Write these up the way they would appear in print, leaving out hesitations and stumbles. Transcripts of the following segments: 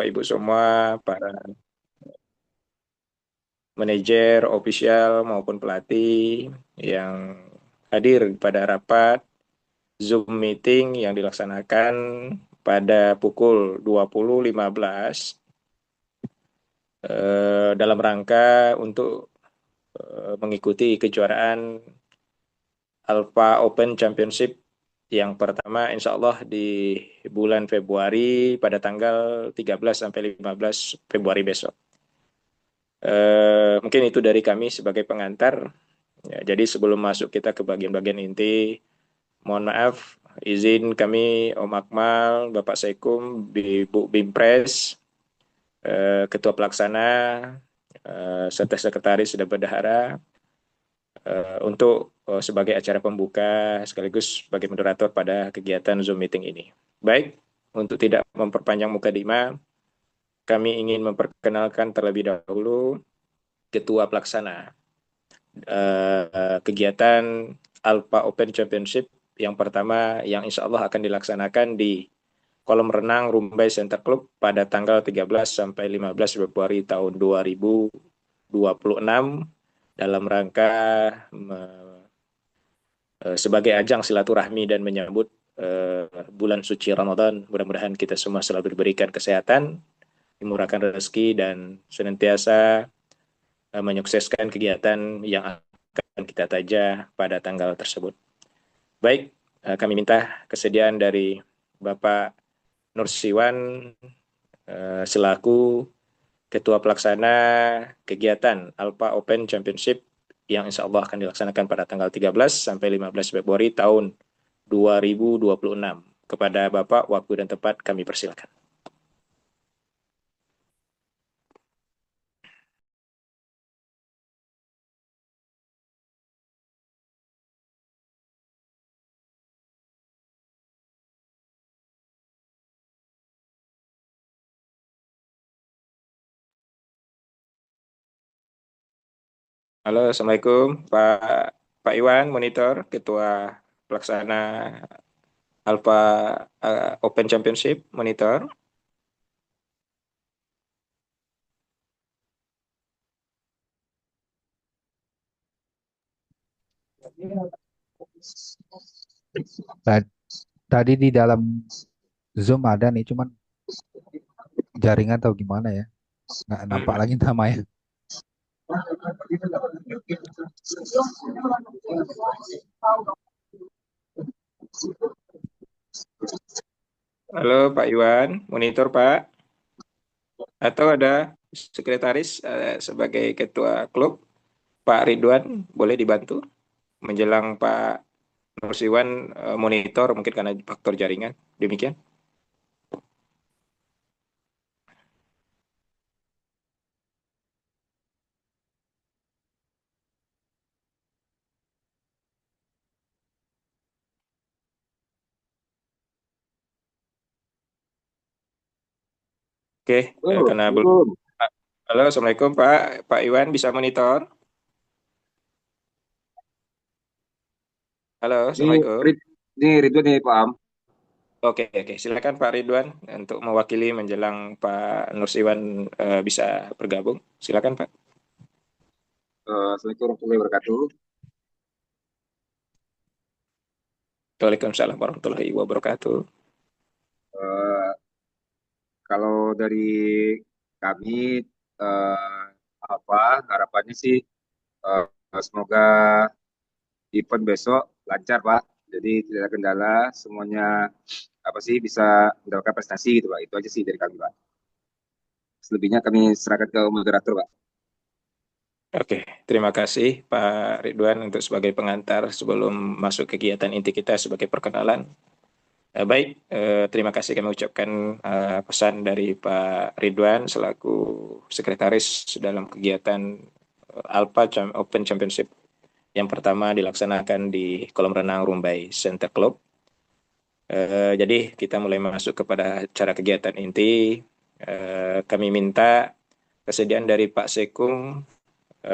Bapak Ibu semua, para manajer, ofisial maupun pelatih yang hadir pada rapat Zoom meeting yang dilaksanakan pada pukul 20.15 dalam rangka untuk mengikuti kejuaraan Alpha Open Championship yang pertama insya Allah di bulan Februari pada tanggal 13 sampai 15 Februari besok. Mungkin itu dari kami sebagai pengantar. Ya, jadi sebelum masuk kita ke bagian-bagian inti, mohon maaf, izin kami Om Akmal, Bapak Sekum, Bu Bimpres, Ketua Pelaksana, serta Sekretaris sudah berdahara untuk sebagai acara pembuka sekaligus sebagai moderator pada kegiatan Zoom meeting ini. Baik, untuk tidak memperpanjang mukadimah, kami ingin memperkenalkan terlebih dahulu Ketua Pelaksana kegiatan Alpha Open Championship yang pertama yang insya Allah akan dilaksanakan di kolam renang Rumbai Center Club pada tanggal 13 sampai 15 Februari tahun 2026 dalam rangka sebagai ajang silaturahmi dan menyambut bulan suci Ramadan. Mudah-mudahan kita semua selalu diberikan kesehatan, dimurahkan rezeki dan senantiasa menyukseskan kegiatan yang akan kita taja pada tanggal tersebut. Baik, kami minta kesediaan dari Bapak Nursiwan selaku Ketua Pelaksana kegiatan Alpha Open Championship yang insya Allah akan dilaksanakan pada tanggal 13 sampai 15 Februari tahun 2026. Kepada Bapak, waktu dan tempat kami persilakan. Halo, Assalamualaikum Pak Iwan, Monitor, Ketua Pelaksana Alpha Open Championship, Monitor. Ta- Tadi di dalam Zoom ada nih, cuman jaringan atau gimana ya? Nggak nampak Mm-mm. lagi namanya. Halo Pak Iwan, Monitor Pak. Atau ada sekretaris sebagai ketua klub, Pak Ridwan, boleh dibantu menjelang Pak Nursiwan monitor mungkin karena faktor jaringan. Demikian. Oke, karena belum. Belum. Halo, Assalamualaikum Pak. Pak Iwan bisa monitor? Halo, Ini Assalamualaikum. ini Ridwan nih Pak Am. Oke, oke. Silakan Pak Ridwan untuk mewakili menjelang Pak Nursiwan bisa bergabung. Silakan Pak. Assalamualaikum warahmatullahi wabarakatuh. Waalaikumsalam warahmatullahi wabarakatuh. Eh, Kalau dari kami eh, apa harapannya sih eh, semoga event besok lancar Pak. Jadi tidak ada kendala, semuanya apa sih bisa mendapatkan prestasi gitu Pak. Itu aja sih dari kami Pak. Selebihnya kami serahkan ke moderator Pak. Oke, terima kasih Pak Ridwan untuk sebagai pengantar sebelum masuk kegiatan inti kita sebagai perkenalan. Baik, terima kasih kami ucapkan pesan dari Pak Ridwan selaku sekretaris dalam kegiatan Open Championship yang pertama dilaksanakan di kolam renang Rumbai Center Club. Jadi kita mulai masuk kepada cara kegiatan inti. Kami minta kesediaan dari Pak Sekung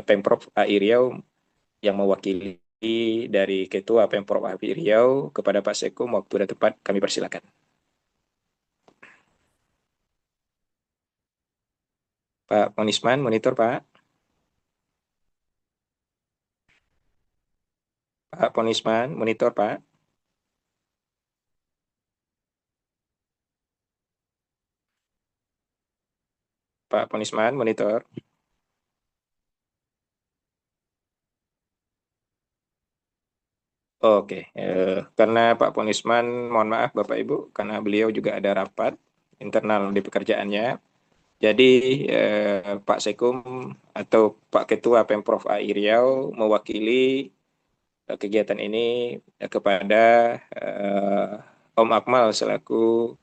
Pemprov AI Riau yang mewakili dari Ketua Pemprov AI Riau kepada Pak Sekung waktu dan tepat kami persilakan. Pak Ponisman, monitor Pak. Pak Ponisman, monitor Pak. Pak Ponisman, monitor. Oke, karena Pak Ponisman, mohon maaf Bapak Ibu, karena beliau juga ada rapat internal di pekerjaannya. Jadi Pak Sekum atau Pak Ketua Pemprov AI Riau mewakili kegiatan ini kepada Om Akmal selaku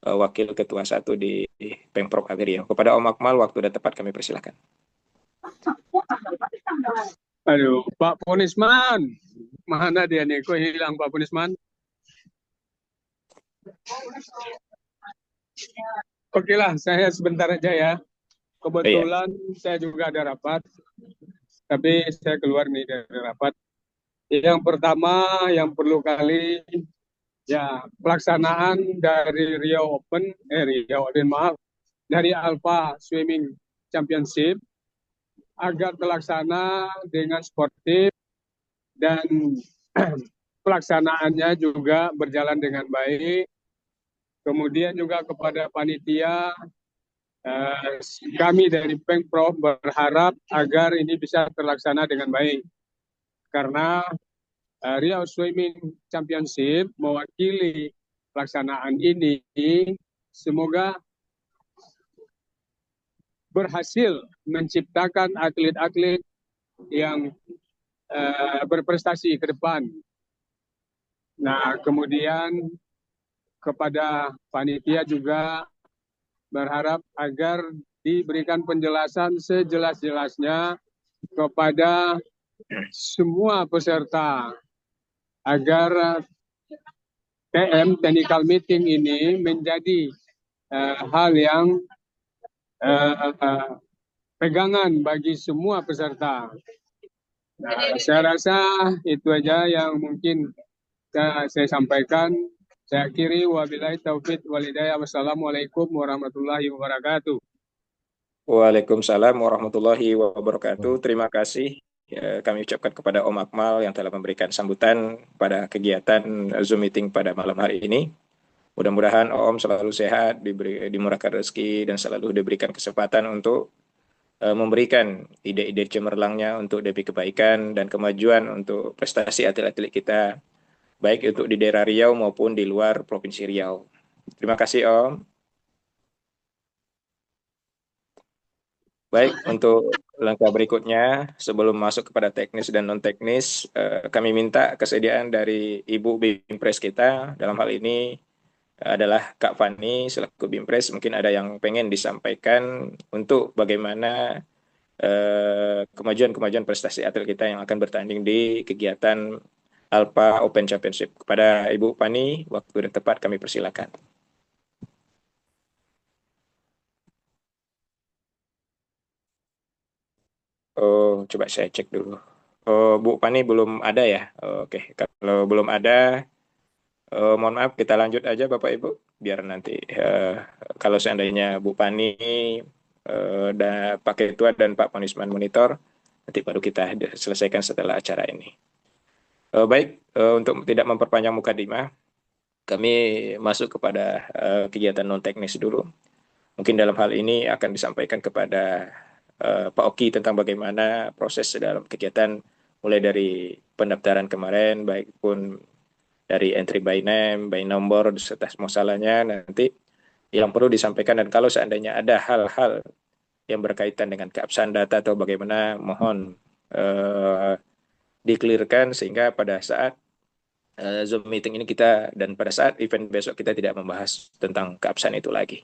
Wakil Ketua 1 di Pemprov AI Riau. Kepada Om Akmal, waktu sudah tepat kami persilahkan. Aduh, Pak Ponisman, mana dia nih? Kok hilang Pak Ponisman? Oke lah, saya sebentar aja ya. Kebetulan saya juga ada rapat, tapi saya keluar nih dari rapat. Yang pertama, yang perlu kali ya pelaksanaan dari Riau Open, maaf, dari Alpha Swimming Championship agar terlaksana dengan sportif dan pelaksanaannya juga berjalan dengan baik. Kemudian juga kepada panitia, kami dari Pemprov berharap agar ini bisa terlaksana dengan baik. Karena Riau Swimming Championship mewakili pelaksanaan ini, semoga berhasil menciptakan atlet-atlet yang berprestasi ke depan. Nah, kemudian kepada panitia juga berharap agar diberikan penjelasan sejelas-jelasnya kepada semua peserta agar technical meeting ini menjadi hal yang pegangan bagi semua peserta. Nah, saya rasa itu aja yang mungkin saya sampaikan. Saya akhiri, wabillahi taufiq walhidayah. Wassalamualaikum warahmatullahi wabarakatuh. Waalaikumsalam warahmatullahi wabarakatuh. Terima kasih kami ucapkan kepada Om Akmal yang telah memberikan sambutan pada kegiatan Zoom meeting pada malam hari ini. Mudah-mudahan Om selalu sehat, dimurahkan rezeki, dan selalu diberikan kesempatan untuk memberikan ide-ide cemerlangnya untuk demi kebaikan dan kemajuan untuk prestasi atlet-atlet kita, baik untuk di daerah Riau maupun di luar Provinsi Riau. Terima kasih Om. Baik, untuk langkah berikutnya, sebelum masuk kepada teknis dan non-teknis, kami minta kesediaan dari Ibu Bimpres kita, dalam hal ini adalah Kak Fani selaku Bimpres, mungkin ada yang pengen disampaikan untuk bagaimana kemajuan-kemajuan prestasi atlet kita yang akan bertanding di kegiatan Alpha Open Championship. Kepada Ibu Fani, waktu dan tepat kami persilakan. Oh, coba saya cek dulu. Oh, Bu Fani belum ada ya? Oke, kalau belum ada, mohon maaf kita lanjut aja Bapak Ibu, biar nanti kalau seandainya Bu Fani, dan Pak Ketua dan Pak Ponisman monitor, nanti baru kita selesaikan setelah acara ini. Baik, untuk tidak memperpanjang mukadimah, kami masuk kepada kegiatan non teknis dulu. Mungkin dalam hal ini akan disampaikan kepada Pak Oki tentang bagaimana proses dalam kegiatan mulai dari pendaftaran kemarin, baik pun dari entry by name, by number, serta masalahnya nanti yang perlu disampaikan, dan kalau seandainya ada hal-hal yang berkaitan dengan keabsahan data atau bagaimana, mohon dikelirkan sehingga pada saat Zoom meeting ini kita dan pada saat event besok kita tidak membahas tentang keabsahan itu lagi.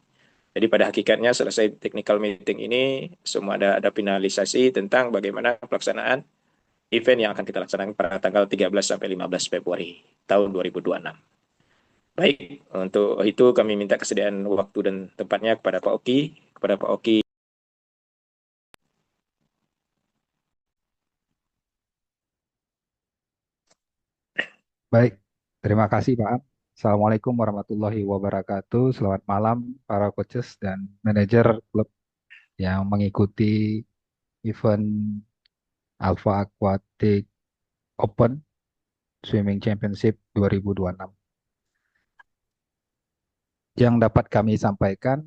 Jadi pada hakikatnya selesai technical meeting ini semua ada finalisasi tentang bagaimana pelaksanaan event yang akan kita laksanakan pada tanggal 13 sampai 15 Februari tahun 2026. Baik, untuk itu kami minta kesediaan waktu dan tempatnya kepada Pak Oki. Kepada Pak Oki. Baik, terima kasih Pak. Assalamualaikum warahmatullahi wabarakatuh. Selamat malam para coaches dan manajer klub yang mengikuti event Alpha Aquatic Open Swimming Championship 2026. Yang dapat kami sampaikan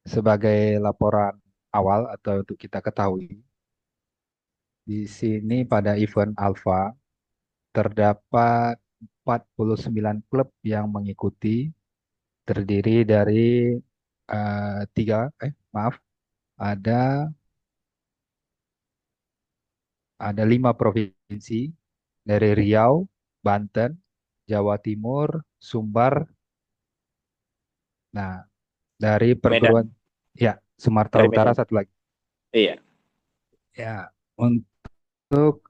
sebagai laporan awal atau untuk kita ketahui, di sini pada event Alpha terdapat 49 klub yang mengikuti, terdiri dari maaf, ada ada 5 provinsi dari Riau, Banten, Jawa Timur, Sumbar. Nah, dari Medan, perguruan ya Sumatera dari Utara Medan. satu lagi. Iya, Ya, untuk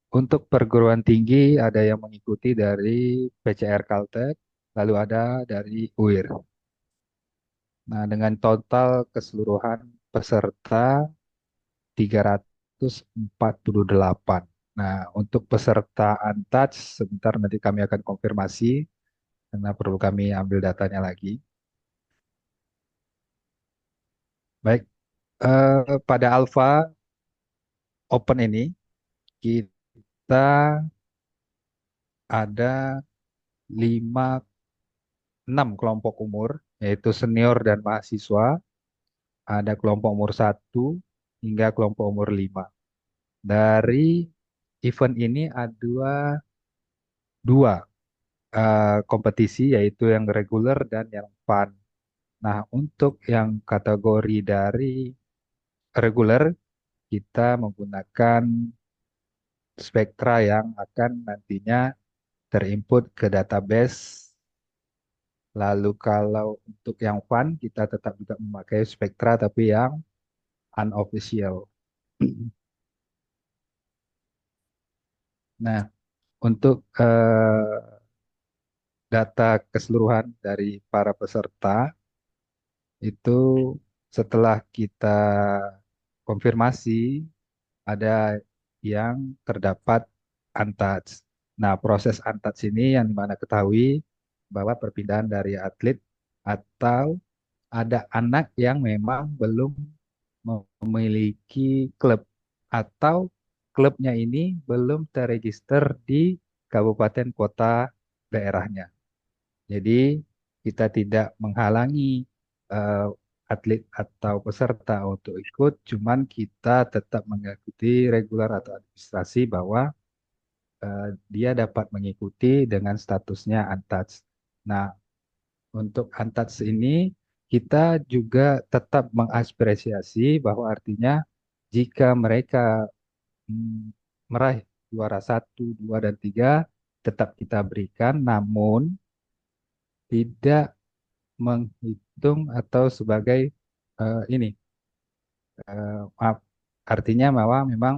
untuk perguruan tinggi ada yang mengikuti dari PCR Caltech, lalu ada dari UIR. Nah, dengan total keseluruhan peserta 348. Nah, untuk peserta Untouch, sebentar nanti kami akan konfirmasi karena perlu kami ambil datanya lagi. Baik, pada Alpha Open ini kita ada 6 kelompok umur, yaitu senior dan mahasiswa, ada kelompok umur 1 hingga kelompok umur 5. Dari event ini ada dua kompetisi, yaitu yang reguler dan yang fun. Nah, untuk yang kategori dari reguler, kita menggunakan spektra yang akan nantinya terinput ke database. Lalu kalau untuk yang fun, kita tetap juga memakai spektra tapi yang unofficial. Nah, untuk data keseluruhan dari para peserta itu setelah kita konfirmasi ada yang terdapat untouched. Nah, proses untouched ini yang dimana ketahui bahwa perpindahan dari atlet atau ada anak yang memang belum memiliki klub atau klubnya ini belum terregister di kabupaten kota daerahnya. Jadi kita tidak menghalangi eh, atlet atau peserta untuk ikut, cuman kita tetap mengikuti regular atau administrasi bahwa dia dapat mengikuti dengan statusnya untouched. Nah, untuk untouched ini kita juga tetap mengapresiasi bahwa artinya jika mereka meraih juara 1, 2, dan 3 tetap kita berikan, namun tidak menghitung atau sebagai ini maaf, artinya bahwa memang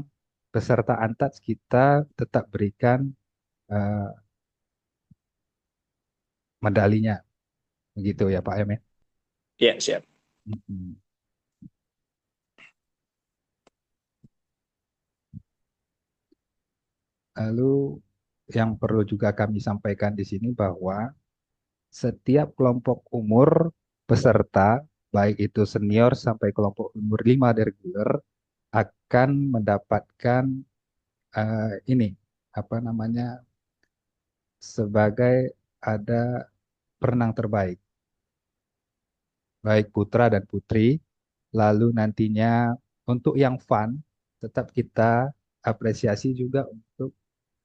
peserta antats kita tetap berikan eh, medalinya begitu ya Pak Em ya. iya siap. Mm-mm. Lalu yang perlu juga kami sampaikan di sini bahwa setiap kelompok umur peserta, baik itu senior sampai kelompok umur 5 dari reguler, akan mendapatkan ini apa namanya sebagai ada perenang terbaik, baik putra dan putri. Lalu nantinya untuk yang fun, tetap kita apresiasi juga untuk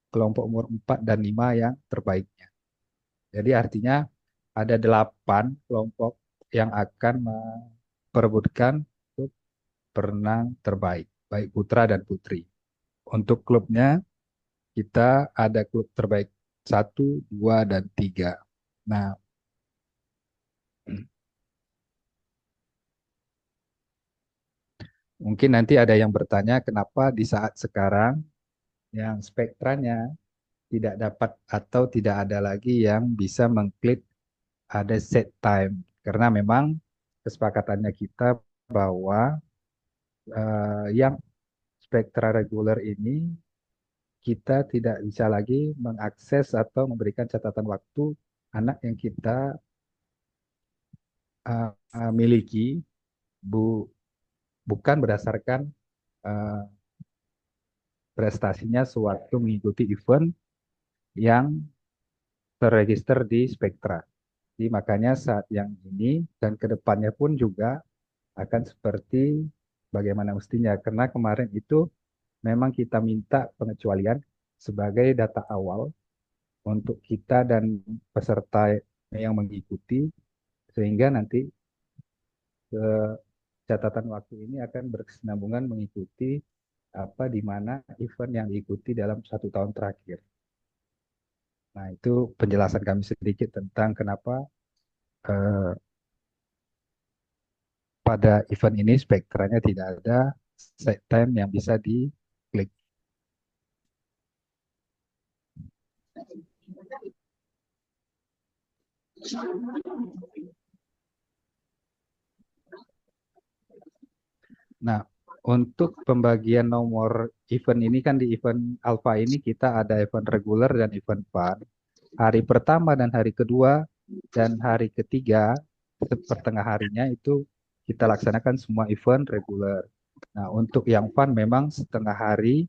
kelompok umur 4 dan 5 yang terbaiknya. Jadi artinya ada 8 kelompok yang akan memperebutkan untuk perenang terbaik, baik putra dan putri. Untuk klubnya, kita ada klub terbaik 1, 2, dan 3. Nah, mungkin nanti ada yang bertanya kenapa di saat sekarang yang spektranya tidak dapat atau tidak ada lagi yang bisa mengklik ada set time. Karena memang kesepakatannya kita bahwa yang spektra reguler ini kita tidak bisa lagi mengakses atau memberikan catatan waktu anak yang kita miliki, Bu. bukan berdasarkan eh, prestasinya sewaktu mengikuti event yang terregister di Spektra. Jadi makanya saat yang ini dan kedepannya pun juga akan seperti bagaimana mestinya. Karena kemarin itu memang kita minta pengecualian sebagai data awal untuk kita dan peserta yang mengikuti, sehingga nanti catatan waktu ini akan berkesinambungan mengikuti apa di mana event yang diikuti dalam 1 tahun terakhir. Nah, itu penjelasan kami sedikit tentang kenapa eh, pada event ini spektranya tidak ada set time yang bisa diklik. Nah, untuk pembagian nomor event ini kan di event alpha ini kita ada event reguler dan event fun. Hari pertama dan hari kedua dan hari ketiga pertengah harinya itu kita laksanakan semua event reguler. Nah, untuk yang fun memang setengah hari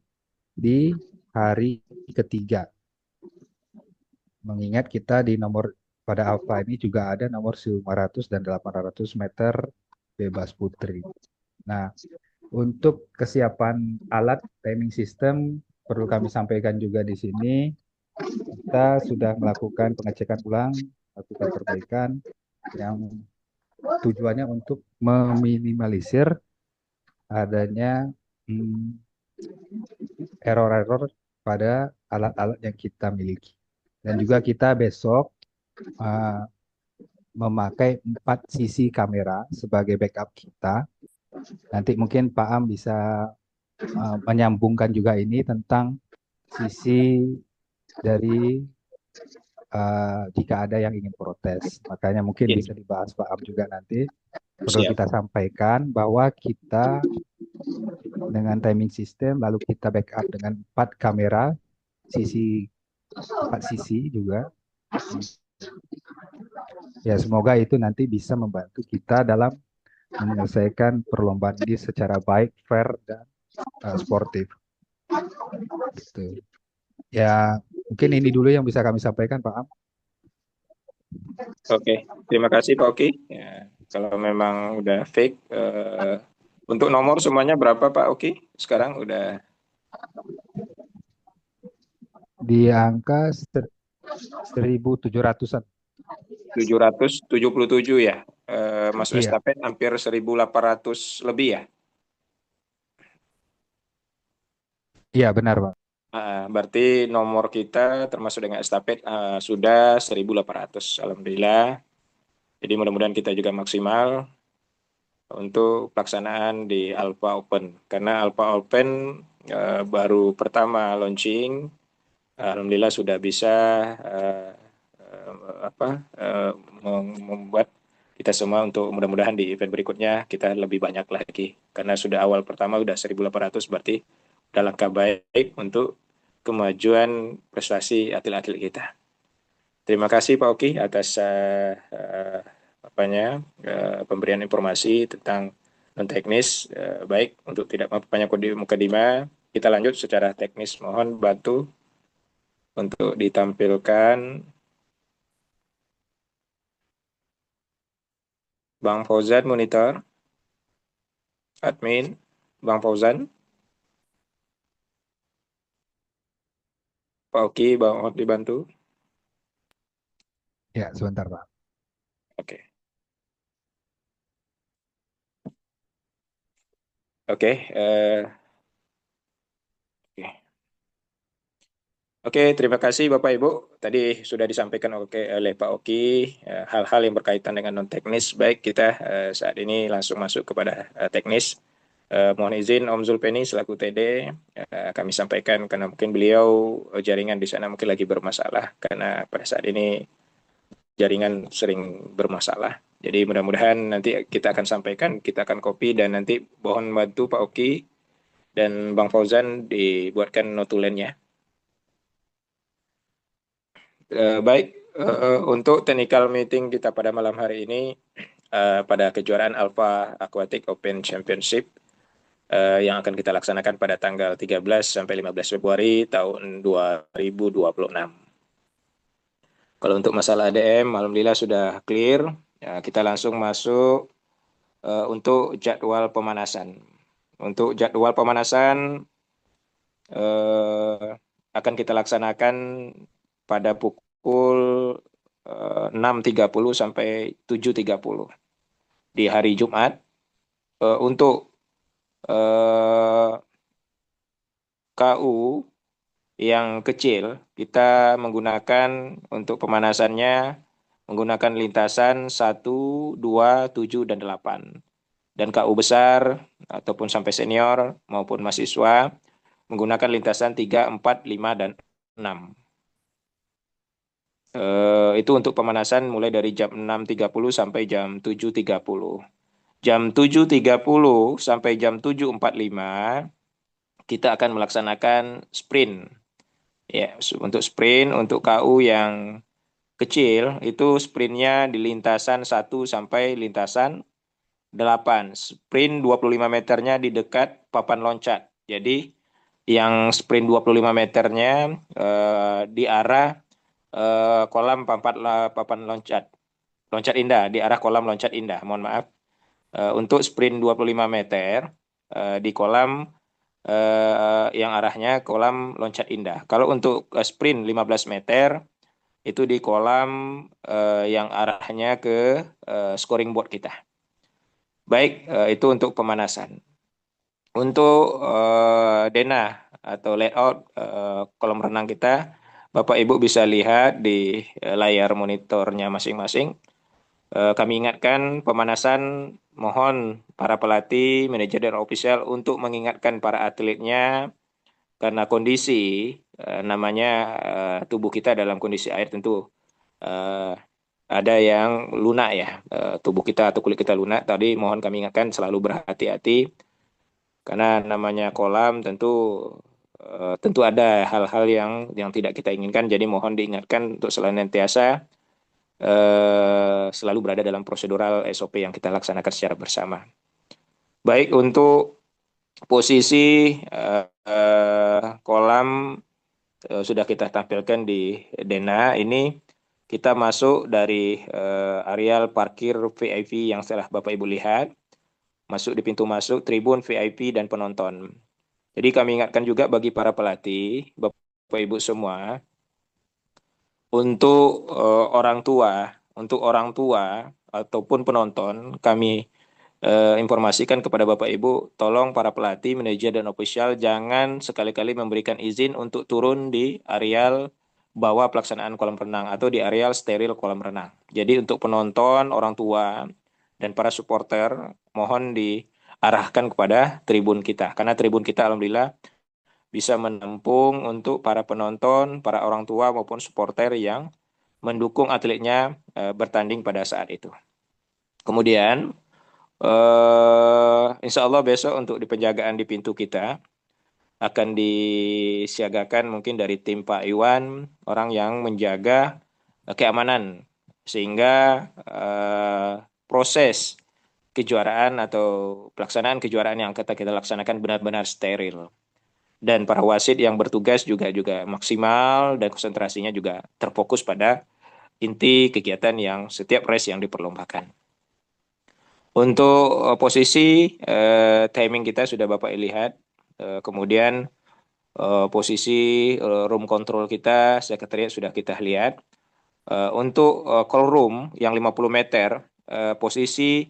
di hari ketiga. Mengingat kita di nomor pada alpha ini juga ada nomor 1500 dan 800 meter bebas putri. Nah, untuk kesiapan alat timing system perlu kami sampaikan juga di sini. Kita sudah melakukan pengecekan ulang, melakukan perbaikan yang tujuannya untuk meminimalisir adanya error-error pada alat-alat yang kita miliki. Dan juga kita besok uh, memakai 4 sisi kamera sebagai backup kita. Nanti mungkin Pak Am bisa menyambungkan juga ini tentang sisi dari jika ada yang ingin protes. Makanya mungkin Ya, bisa dibahas Pak Am juga nanti. Perlu siap. kita sampaikan bahwa kita dengan timing system lalu kita backup dengan 4 kamera sisi 4 sisi juga. Ya, semoga itu nanti bisa membantu kita dalam menyelesaikan perlombaan ini secara baik, fair, dan sportif. Gitu. Ya, mungkin ini dulu yang bisa kami sampaikan, Pak Am. Oke, terima kasih Pak Oki. Ya, kalau memang udah fake, untuk nomor semuanya berapa Pak Oki? Sekarang udah Di angka 1.700-an. 777 ya. Masuk Iya, estafet hampir 1.800 lebih ya. iya benar, Pak. Berarti nomor kita termasuk dengan estafet sudah 1.800. Alhamdulillah. Jadi mudah-mudahan kita juga maksimal untuk pelaksanaan di Alpha Open. Karena Alpha Open baru pertama launching, alhamdulillah sudah bisa uh, membuat kita semua untuk mudah-mudahan di event berikutnya kita lebih banyak lagi. Karena sudah awal pertama sudah 1.800 berarti sudah langkah baik untuk kemajuan prestasi atlet-atlet kita. Terima kasih Pak Oki atas pemberian informasi tentang non teknis. Baik, untuk tidak memperpanjang mukadimah, kita lanjut secara teknis. Mohon bantu untuk ditampilkan Bang Fauzan monitor, admin, Bang Fauzan, Pak Oki, Bang dibantu. Ya, sebentar, Pak. Oke. Oke, oke. Oke, terima kasih Bapak Ibu. Tadi sudah disampaikan oleh Pak Oki hal-hal yang berkaitan dengan non teknis. Baik, kita saat ini langsung masuk kepada teknis. Mohon izin Om Zulpeni selaku TD kami sampaikan karena mungkin beliau jaringan di sana mungkin lagi bermasalah karena pada saat ini jaringan sering bermasalah. Jadi mudah-mudahan nanti kita akan sampaikan, kita akan copy dan nanti mohon bantu Pak Oki dan Bang Fauzan dibuatkan notulennya. Baik, untuk technical meeting kita pada malam hari ini pada kejuaraan Alpha Aquatic Open Championship yang akan kita laksanakan pada tanggal 13 sampai 15 Februari tahun 2026. Kalau untuk masalah ADM, alhamdulillah sudah clear. Ya, kita langsung masuk untuk jadwal pemanasan. Untuk jadwal pemanasan akan kita laksanakan pada pukul 6.30 sampai 7.30 di hari Jumat. Untuk KU yang kecil, kita menggunakan untuk pemanasannya menggunakan lintasan 1, 2, 7, dan 8. Dan KU besar ataupun sampai senior maupun mahasiswa menggunakan lintasan 3, 4, 5, dan 6. Itu untuk pemanasan mulai dari jam 6.30 sampai jam 7.30. Jam 7.30 sampai jam 7.45 kita akan melaksanakan sprint. Ya, untuk sprint untuk KU yang kecil itu sprintnya di lintasan 1 sampai lintasan 8. Sprint 25 meternya di dekat papan loncat. Jadi yang sprint 25 meternya di arah kolam papan loncat. Loncat indah, di arah kolam loncat indah, mohon maaf. Untuk sprint 25 meter di kolam yang arahnya kolam loncat indah. Kalau untuk sprint 15 meter itu di kolam yang arahnya ke scoring board kita. Baik, itu untuk pemanasan. Untuk denah atau layout kolam renang kita, Bapak Ibu bisa lihat di layar monitornya masing-masing. Kami ingatkan pemanasan, mohon para pelatih, manajer dan ofisial untuk mengingatkan para atletnya karena kondisi namanya tubuh kita dalam kondisi air tentu ada yang lunak ya, tubuh kita atau kulit kita lunak. Tadi mohon kami ingatkan selalu berhati-hati karena namanya kolam tentu ada hal-hal yang tidak kita inginkan. Jadi mohon diingatkan untuk senantiasa selalu berada dalam prosedural SOP yang kita laksanakan secara bersama. Baik, untuk posisi kolam sudah kita tampilkan di Dena. Ini kita masuk dari areal parkir VIP yang setelah Bapak Ibu lihat, masuk di pintu masuk tribun VIP dan penonton. Jadi kami ingatkan juga bagi para pelatih, Bapak Ibu semua, untuk orang tua ataupun penonton, kami informasikan kepada Bapak Ibu, tolong para pelatih, manajer dan ofisial jangan sekali-kali memberikan izin untuk turun di areal bawah pelaksanaan kolam renang atau di areal steril kolam renang. Jadi untuk penonton, orang tua dan para supporter mohon diarahkan kepada tribun kita karena tribun kita alhamdulillah bisa menampung untuk para penonton, para orang tua maupun supporter yang mendukung atletnya bertanding pada saat itu. Kemudian insya Allah besok untuk di penjagaan di pintu kita akan disiagakan mungkin dari tim Pak Iwan, orang yang menjaga keamanan sehingga proses kejuaraan atau pelaksanaan kejuaraan yang kita laksanakan benar-benar steril. Dan para wasit yang bertugas juga maksimal dan konsentrasinya juga terfokus pada inti kegiatan yang setiap race yang diperlombakan. Untuk posisi timing kita sudah Bapak lihat. Kemudian posisi room control kita, sekretariat sudah kita lihat. Untuk call room yang 50 meter, posisi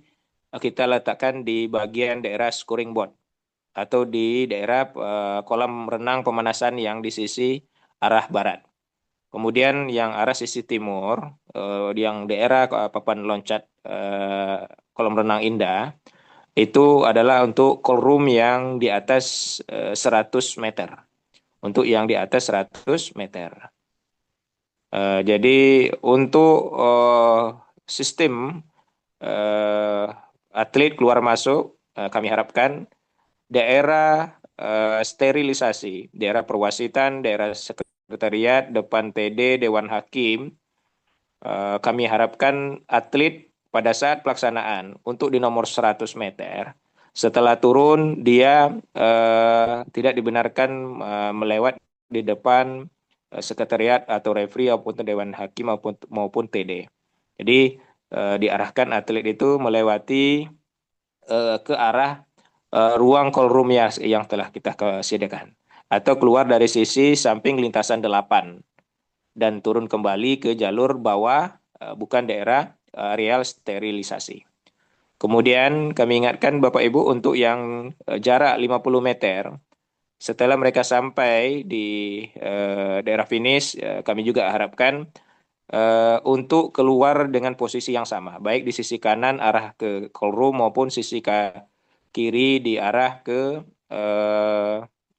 kita letakkan di bagian daerah scoring board atau di daerah kolam renang pemanasan yang di sisi arah barat. Kemudian yang arah sisi timur, yang daerah papan loncat kolam renang indah, itu adalah untuk call room yang di atas 100 meter. Untuk yang di atas 100 meter. Jadi untuk sistem atlet keluar masuk, kami harapkan daerah sterilisasi, daerah perwasitan, daerah sekretariat, depan TD, Dewan Hakim, kami harapkan atlet pada saat pelaksanaan untuk di nomor 100 meter, Setelah turun, dia tidak dibenarkan melewat di depan sekretariat atau refri maupun dewan hakim maupun TD. Jadi diarahkan atlet itu melewati ke arah ruang callroom yang telah kita sediakan atau keluar dari sisi samping lintasan 8 dan turun kembali ke jalur bawah bukan daerah areal sterilisasi. Kemudian kami ingatkan Bapak Ibu untuk yang jarak 50 meter, setelah mereka sampai di daerah finish, kami juga harapkan untuk keluar dengan posisi yang sama, baik di sisi kanan arah ke callroom maupun sisi kiri di arah ke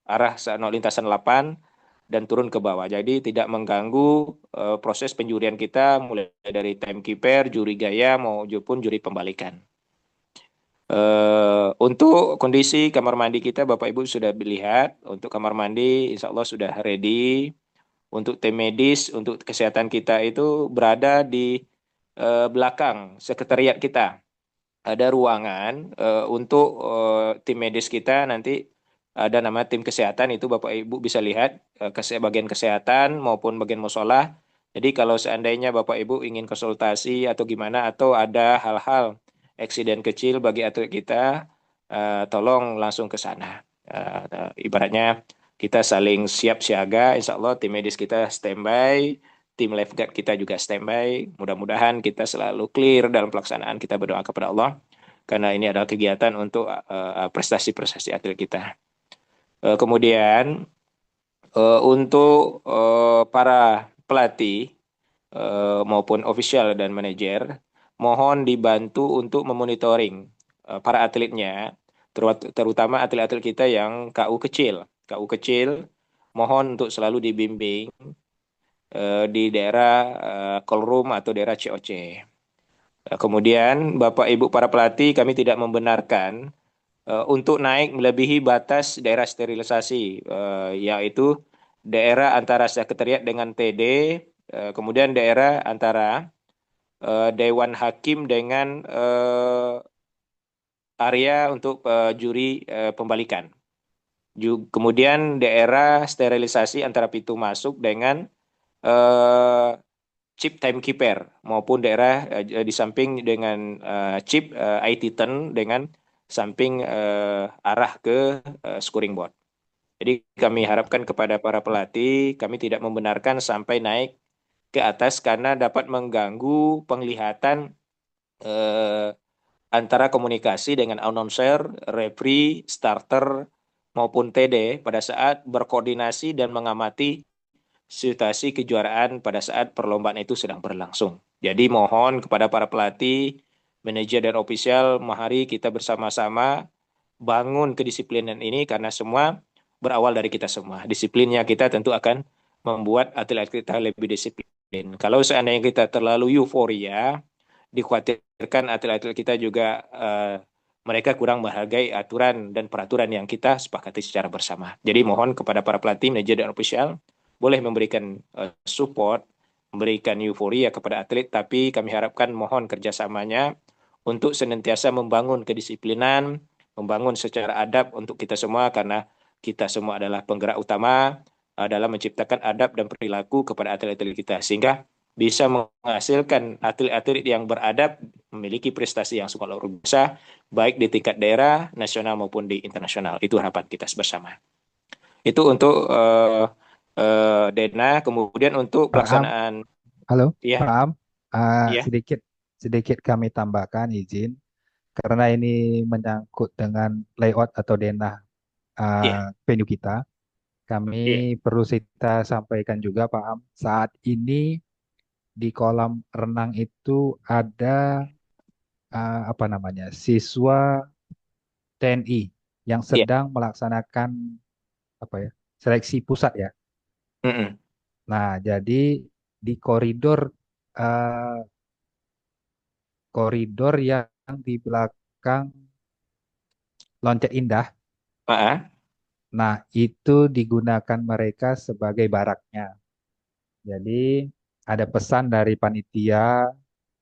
arah lintasan 8 dan turun ke bawah. Jadi tidak mengganggu proses penjurian kita mulai dari timekeeper, juri gaya maupun juri pembalikan. Untuk kondisi kamar mandi kita Bapak Ibu sudah lihat, untuk kamar mandi insya Allah sudah ready. Untuk tim medis, untuk kesehatan kita itu berada di belakang sekretariat kita. Ada ruangan untuk tim medis kita, nanti ada nama tim kesehatan, itu Bapak Ibu bisa lihat bagian kesehatan maupun bagian musola. Jadi kalau seandainya Bapak Ibu ingin konsultasi atau gimana, atau ada hal-hal eksiden kecil bagi atlet kita, tolong langsung ke sana. Ibaratnya kita saling siap siaga, insya Allah tim medis kita standby, tim lifeguard kita juga standby. Mudah-mudahan kita selalu clear dalam pelaksanaan. Kita berdoa kepada Allah, karena ini adalah kegiatan untuk prestasi-prestasi atlet kita. Kemudian untuk para pelatih maupun official dan manajer, mohon dibantu untuk memonitoring para atletnya, terutama atlet-atlet kita yang KU kecil. KU kecil, mohon untuk selalu dibimbing di daerah callroom atau daerah COC. Kemudian Bapak Ibu para pelatih, kami tidak membenarkan untuk naik melebihi batas daerah sterilisasi, yaitu daerah antara sekretariat dengan TD, kemudian daerah antara Dewan Hakim dengan area untuk juri pembalikan. Kemudian daerah sterilisasi antara pintu masuk dengan chip timekeeper maupun daerah di samping dengan chip IT turn dengan samping arah ke scoring board. Jadi kami harapkan kepada para pelatih, kami tidak membenarkan sampai naik ke atas karena dapat mengganggu penglihatan antara komunikasi dengan announcer, referee, starter, maupun TD pada saat berkoordinasi dan mengamati situasi kejuaraan pada saat perlombaan itu sedang berlangsung. Jadi mohon kepada para pelatih, manajer dan ofisial, mari kita bersama-sama bangun kedisiplinan ini, karena semua berawal dari kita semua. Disiplinnya kita tentu akan membuat atlet kita lebih disiplin. Kalau seandainya kita terlalu euforia, dikhawatirkan atlet-atlet kita juga mereka kurang menghargai aturan dan peraturan yang kita sepakati secara bersama. Jadi mohon kepada para pelatih, manajer dan ofisial, boleh memberikan support, memberikan euforia kepada atlet, tapi kami harapkan mohon kerjasamanya untuk senantiasa membangun kedisiplinan, membangun secara adab untuk kita semua, karena kita semua adalah penggerak utama dalam menciptakan adab dan perilaku kepada atlet-atlet kita, sehingga bisa menghasilkan atlet-atlet yang beradab, memiliki prestasi yang sangat luar biasa, baik di tingkat daerah, nasional maupun di internasional. Itu harapan kita bersama. Itu untuk Dena. Kemudian untuk Pak Am, pelaksanaan, halo, ya, Pak Am, ya, sedikit kami tambahkan izin karena ini menyangkut dengan layout atau denah ya, venue kita. ya, Kami perlu kita sampaikan juga Pak Am, saat ini di kolam renang itu ada apa namanya siswa TNI yang ya. sedang melaksanakan apa ya seleksi pusat ya. Mm-mm. Nah, jadi di eh, koridor yang di belakang Lonceng Indah, Ah, nah itu digunakan mereka sebagai baraknya. Jadi ada pesan dari panitia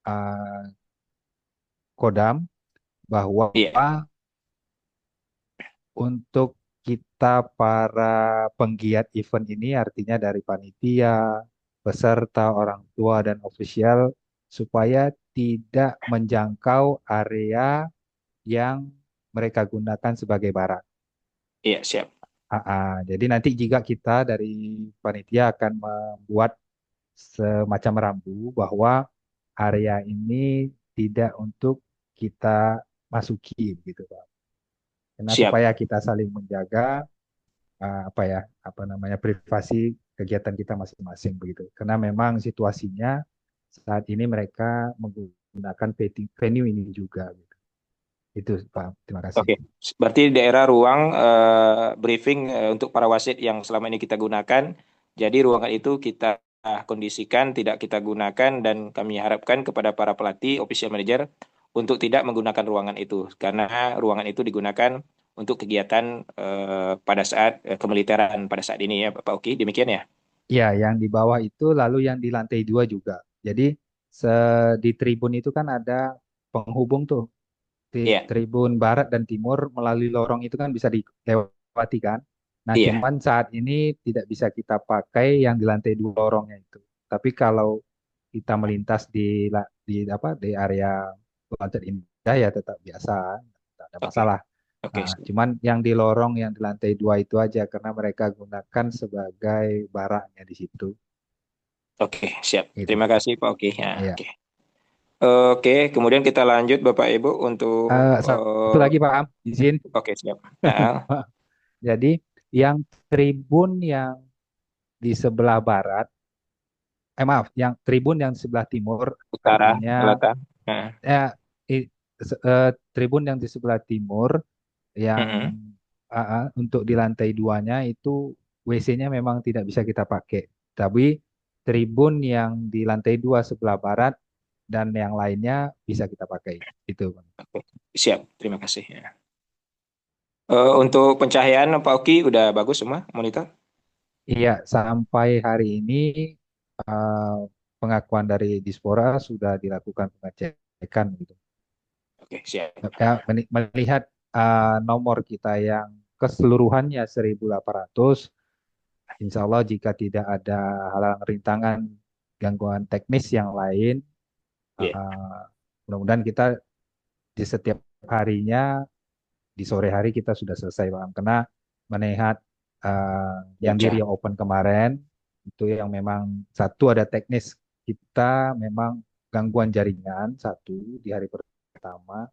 eh, Kodam bahwa iya, untuk kita para penggiat event ini artinya dari panitia, peserta, orang tua dan ofisial supaya tidak menjangkau area yang mereka gunakan sebagai barak. Iya, siap. Jadi nanti jika kita dari panitia akan membuat semacam rambu bahwa area ini tidak untuk kita masuki gitu Pak. Karena Siap. supaya kita saling menjaga apa ya, apa namanya, privasi kegiatan kita masing-masing begitu. Karena memang situasinya saat ini mereka menggunakan venue ini juga gitu. Itu Pak, terima kasih. Oke, berarti daerah ruang briefing untuk para wasit yang selama ini kita gunakan. Jadi ruangan itu kita kondisikan tidak kita gunakan dan kami harapkan kepada para pelatih, official manager untuk tidak menggunakan ruangan itu karena ruangan itu digunakan untuk kegiatan pada saat kemiliteran pada saat ini ya Pak Oki. Demikian ya. Ya, yang di bawah itu lalu yang di lantai 2 juga. Jadi di tribun itu kan ada penghubung tuh. Di Iya, tribun barat dan timur melalui lorong itu kan bisa dilewati kan. Nah, iya. cuman saat ini tidak bisa kita pakai yang di lantai 2 lorongnya itu. Tapi kalau kita melintas di apa di area Lantai Indah ya tetap biasa, tidak ada Oke, masalah. oke, Nah, cuman yang di lorong yang di lantai 2 itu aja karena mereka gunakan sebagai baraknya di situ. oke, siap. Gitu. Terima kasih Pak Oki. Ya, Iya. oke. Oke, kemudian kita lanjut Bapak Ibu untuk Satu lagi Pak Am, izin. oke, siap. Nah, Jadi yang tribun yang di sebelah barat, maaf, yang tribun yang sebelah timur, utara, artinya selatan. Nah, eh, tribun yang di sebelah timur yang mm-mm. untuk di lantai duanya itu WC-nya memang tidak bisa kita pakai. Tapi tribun yang di lantai 2 sebelah barat dan yang lainnya bisa kita pakai. Itu. Oke, siap. Terima kasih. Ya. Untuk pencahayaan Pak Oki udah bagus semua monitor? Iya, sampai hari ini eh, pengakuan dari Dispora sudah dilakukan pengecekan gitu. Oke, siap. Ya, melihat nomor kita yang keseluruhannya 1.800, insya Allah jika tidak ada halang rintangan gangguan teknis yang lain, Iya, eh, mudah-mudahan kita di setiap harinya di sore hari kita sudah selesai Bang. Karena melihat yang di baca. Rio Open kemarin itu yang memang satu ada teknis kita memang gangguan jaringan satu di hari pertama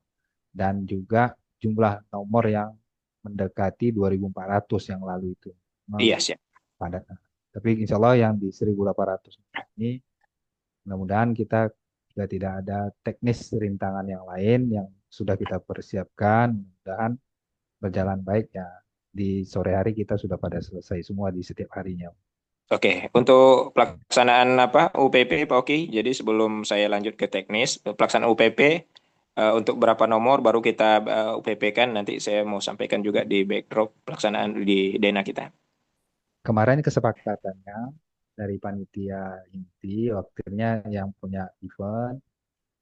dan juga jumlah nomor yang mendekati 2.400 yang lalu itu. Memang Iya, siap. padat. Tapi insya Allah yang di 1.800 ini mudah-mudahan kita juga tidak ada teknis rintangan yang lain yang sudah kita persiapkan. Mudah-mudahan berjalan baik ya. Di sore hari kita sudah pada selesai semua di setiap harinya. Oke, untuk pelaksanaan apa UPP Pak Oki. Jadi sebelum saya lanjut ke teknis, pelaksanaan UPP untuk berapa nomor baru kita UPP kan nanti saya mau sampaikan juga di backdrop pelaksanaan di Dena kita. Kemarin kesepakatannya dari panitia inti waktunya yang punya event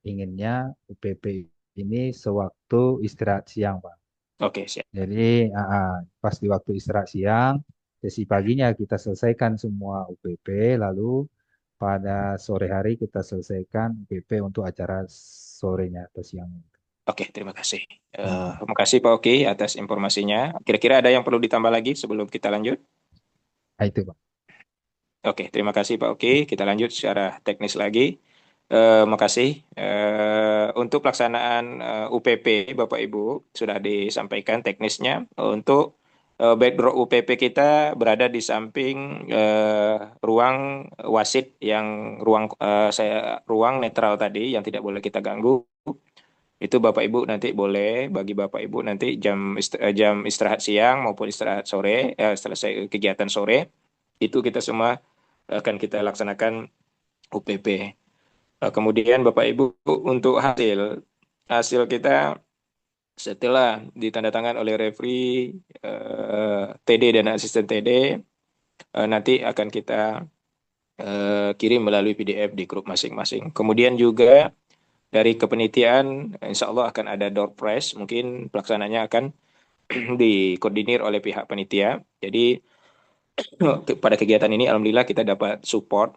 inginnya UPP ini sewaktu istirahat siang, Pak. Oke, siap. Jadi pas di waktu istirahat siang, sesi paginya kita selesaikan semua UPP, lalu pada sore hari kita selesaikan UPP untuk acara sorenya atau siangnya. Oke, terima kasih. Hmm. Terima kasih Pak Oki atas informasinya. Kira-kira ada yang perlu ditambah lagi sebelum kita lanjut? Nah, itu, Pak. Oke, terima kasih Pak Oki. Kita lanjut secara teknis lagi. Makasih. Untuk pelaksanaan UPP, Bapak Ibu, sudah disampaikan teknisnya. Untuk backdrop UPP kita berada di samping ruang wasit yang ruang netral tadi yang tidak boleh kita ganggu. Itu Bapak Ibu nanti boleh bagi Bapak Ibu nanti jam istirahat siang maupun istirahat sore, selesai kegiatan sore, itu kita semua akan kita laksanakan UPP. Kemudian Bapak Ibu untuk hasil kita setelah ditandatangan oleh referee, TD dan asisten TD, nanti akan kita kirim melalui PDF di grup masing-masing. Kemudian juga dari kepenitian, insya Allah akan ada door prize, mungkin pelaksananya akan dikoordinir oleh pihak panitia. Jadi pada kegiatan ini alhamdulillah kita dapat support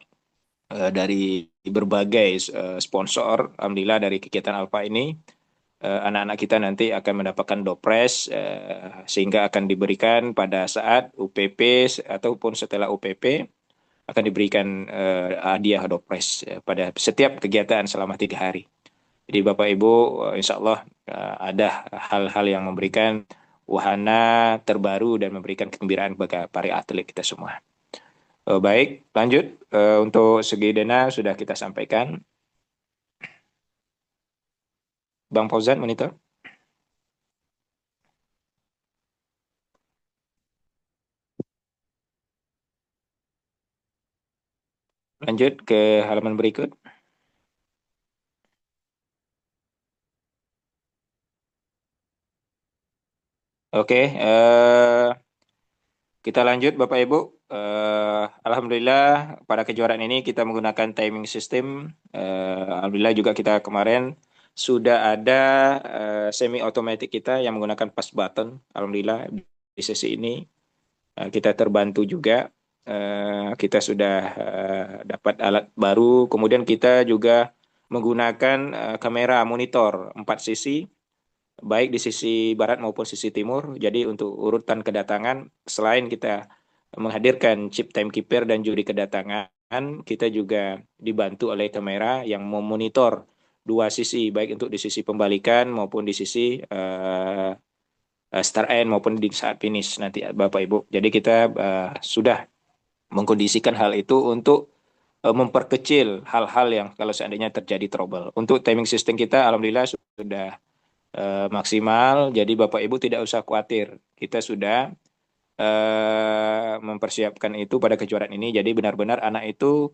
dari berbagai sponsor. Alhamdulillah dari kegiatan Alfa ini anak-anak kita nanti akan mendapatkan dopres sehingga akan diberikan pada saat UPP ataupun setelah UPP akan diberikan hadiah dopres pada setiap kegiatan selama 3 hari. Jadi Bapak Ibu, insya Allah ada hal-hal yang memberikan wahana terbaru dan memberikan kegembiraan bagi para atlet kita semua. Baik, lanjut. Untuk segi dana sudah kita sampaikan. Bang Fauzan, monitor. Lanjut ke halaman berikut. Oke, kita lanjut Bapak Ibu. Alhamdulillah pada kejuaraan ini kita menggunakan timing system. Alhamdulillah juga kita kemarin sudah ada semi automatic kita yang menggunakan push button. Alhamdulillah di sesi ini kita terbantu juga. Kita sudah dapat alat baru. Kemudian kita juga menggunakan kamera monitor 4 sisi, baik di sisi barat maupun sisi timur. Jadi untuk urutan kedatangan, selain kita menghadirkan chip timekeeper dan juri kedatangan, kita juga dibantu oleh kamera yang memonitor 2 sisi, baik untuk di sisi pembalikan maupun di sisi start end maupun di saat finish nanti Bapak Ibu. Jadi kita sudah mengkondisikan hal itu untuk memperkecil hal-hal yang kalau seandainya terjadi trouble. Untuk timing system kita alhamdulillah sudah maksimal, jadi Bapak Ibu tidak usah khawatir. Kita sudah mempersiapkan itu pada kejuaraan ini. Jadi benar-benar anak itu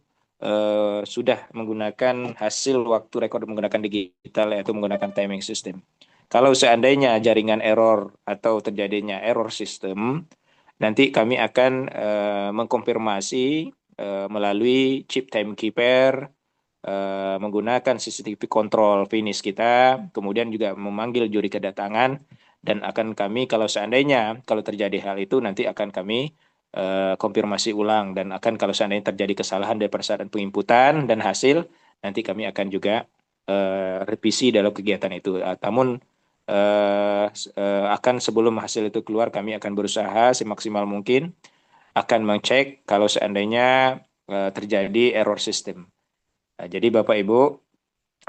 sudah menggunakan hasil waktu rekor menggunakan digital, yaitu menggunakan timing system. Kalau seandainya jaringan error atau terjadinya error sistem, nanti kami akan mengkonfirmasi melalui chip timekeeper, menggunakan CCTV control finish kita, kemudian juga memanggil juri kedatangan, dan akan kami kalau seandainya kalau terjadi hal itu nanti akan kami konfirmasi ulang, dan akan kalau seandainya terjadi kesalahan dari saat penginputan dan hasil, nanti kami akan juga revisi dalam kegiatan itu. Namun akan sebelum hasil itu keluar kami akan berusaha semaksimal mungkin akan mengcek kalau seandainya terjadi error system. Jadi Bapak Ibu,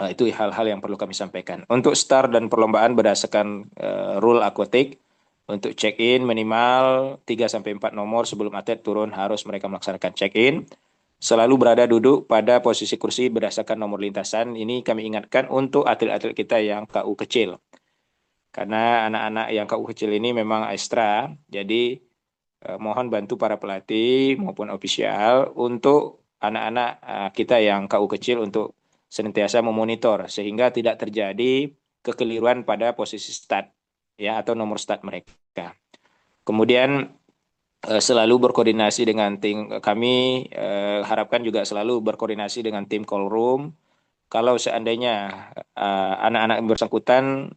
itu hal-hal yang perlu kami sampaikan. Untuk start dan perlombaan berdasarkan rule akuatik, untuk check-in minimal 3-4 nomor sebelum atlet turun harus mereka melaksanakan check-in. Selalu berada duduk pada posisi kursi berdasarkan nomor lintasan. Ini kami ingatkan untuk atlet-atlet kita yang KU kecil. Karena anak-anak yang KU kecil ini memang ekstra, jadi mohon bantu para pelatih maupun ofisial untuk anak-anak kita yang KU kecil untuk senantiasa memonitor sehingga tidak terjadi kekeliruan pada posisi start ya atau nomor start mereka. Kemudian selalu berkoordinasi dengan tim kami, harapkan juga selalu berkoordinasi dengan tim call room. Kalau seandainya anak-anak bersangkutan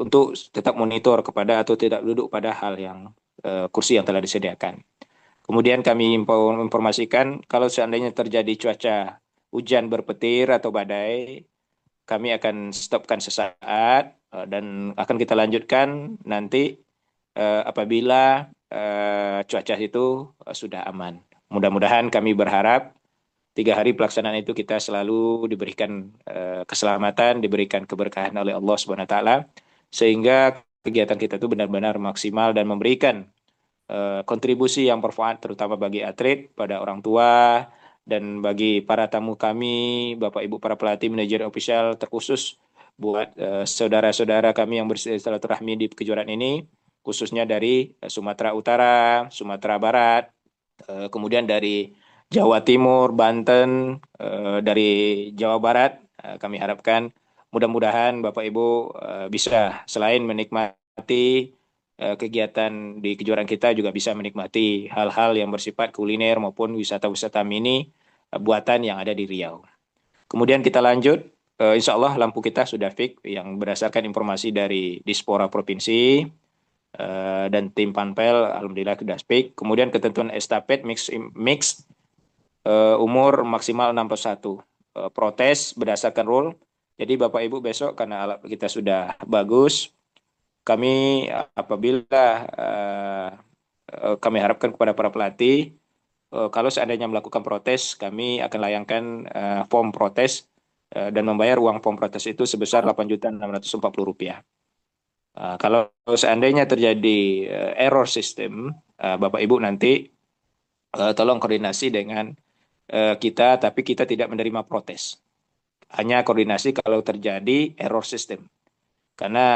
untuk tetap monitor kepada atau tidak duduk pada hal yang kursi yang telah disediakan. Kemudian kami informasikan kalau seandainya terjadi cuaca hujan berpetir atau badai, kami akan stopkan sesaat dan akan kita lanjutkan nanti apabila cuaca itu sudah aman. Mudah-mudahan kami berharap 3 hari pelaksanaan itu kita selalu diberikan keselamatan, diberikan keberkahan oleh Allah Subhanahu wa taala sehingga kegiatan kita itu benar-benar maksimal dan memberikan kontribusi yang bermanfaat terutama bagi atlet, pada orang tua, dan bagi para tamu kami, Bapak Ibu para pelatih, manajer official, terkhusus buat saudara-saudara kami yang bersilaturahmi di kejuaraan ini, khususnya dari Sumatera Utara, Sumatera Barat, kemudian dari Jawa Timur, Banten, dari Jawa Barat. Kami harapkan mudah-mudahan Bapak Ibu bisa selain menikmati kegiatan di kejuaraan kita juga bisa menikmati hal-hal yang bersifat kuliner maupun wisata-wisata mini buatan yang ada di Riau. Kemudian kita lanjut insya Allah lampu kita sudah fix yang berdasarkan informasi dari Dispora Provinsi dan tim Panpel, alhamdulillah sudah fix. Kemudian ketentuan estafet mix umur maksimal 61. Protes berdasarkan rule. Jadi Bapak Ibu besok karena alat kita sudah bagus, kami apabila kami harapkan kepada para pelatih, kalau seandainya melakukan protes, kami akan layangkan form protes dan membayar uang form protes itu sebesar Rp8.640. Kalau seandainya terjadi error sistem, Bapak Ibu nanti tolong koordinasi dengan kita, tapi kita tidak menerima protes. Hanya koordinasi kalau terjadi error sistem. Karena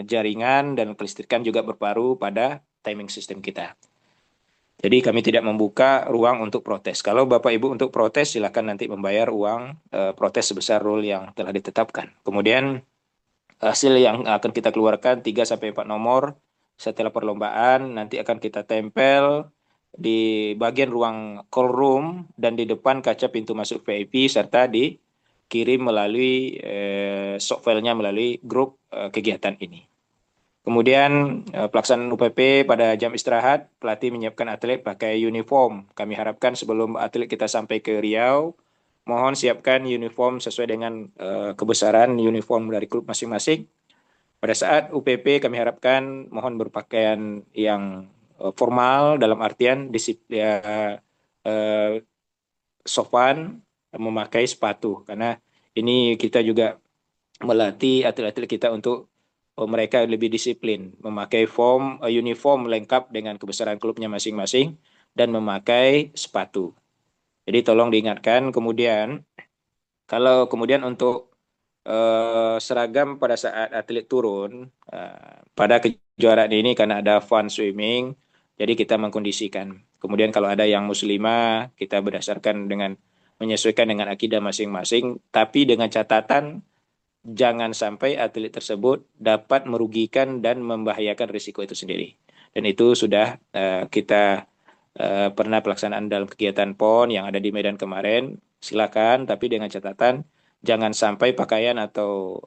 jaringan dan kelistrikan juga berparu pada timing sistem kita. Jadi kami tidak membuka ruang untuk protes. Kalau Bapak Ibu untuk protes, silakan nanti membayar uang protes sebesar rule yang telah ditetapkan. Kemudian hasil yang akan kita keluarkan 3-4 nomor setelah perlombaan nanti akan kita tempel di bagian ruang call room dan di depan kaca pintu masuk VIP serta dikirim melalui short file-nya melalui grup kegiatan ini. Kemudian pelaksanaan UPP pada jam istirahat, pelatih menyiapkan atlet pakai uniform. Kami harapkan sebelum atlet kita sampai ke Riau, mohon siapkan uniform sesuai dengan kebesaran uniform dari klub masing-masing. Pada saat UPP kami harapkan mohon berpakaian yang formal dalam artian sopan, memakai sepatu. Karena ini kita juga melatih atlet-atlet kita untuk mereka lebih disiplin, memakai uniform lengkap dengan kebesaran klubnya masing-masing dan memakai sepatu. Jadi tolong diingatkan. Kemudian kalau kemudian untuk seragam pada saat atlet turun pada kejuaraan ini karena ada fun swimming, jadi kita mengkondisikan. Kemudian kalau ada yang muslimah, kita berdasarkan dengan menyesuaikan dengan akidah masing-masing, tapi dengan catatan jangan sampai atlet tersebut dapat merugikan dan membahayakan risiko itu sendiri. Dan itu sudah kita pernah pelaksanaan dalam kegiatan PON yang ada di Medan kemarin. Silakan, tapi dengan catatan jangan sampai pakaian atau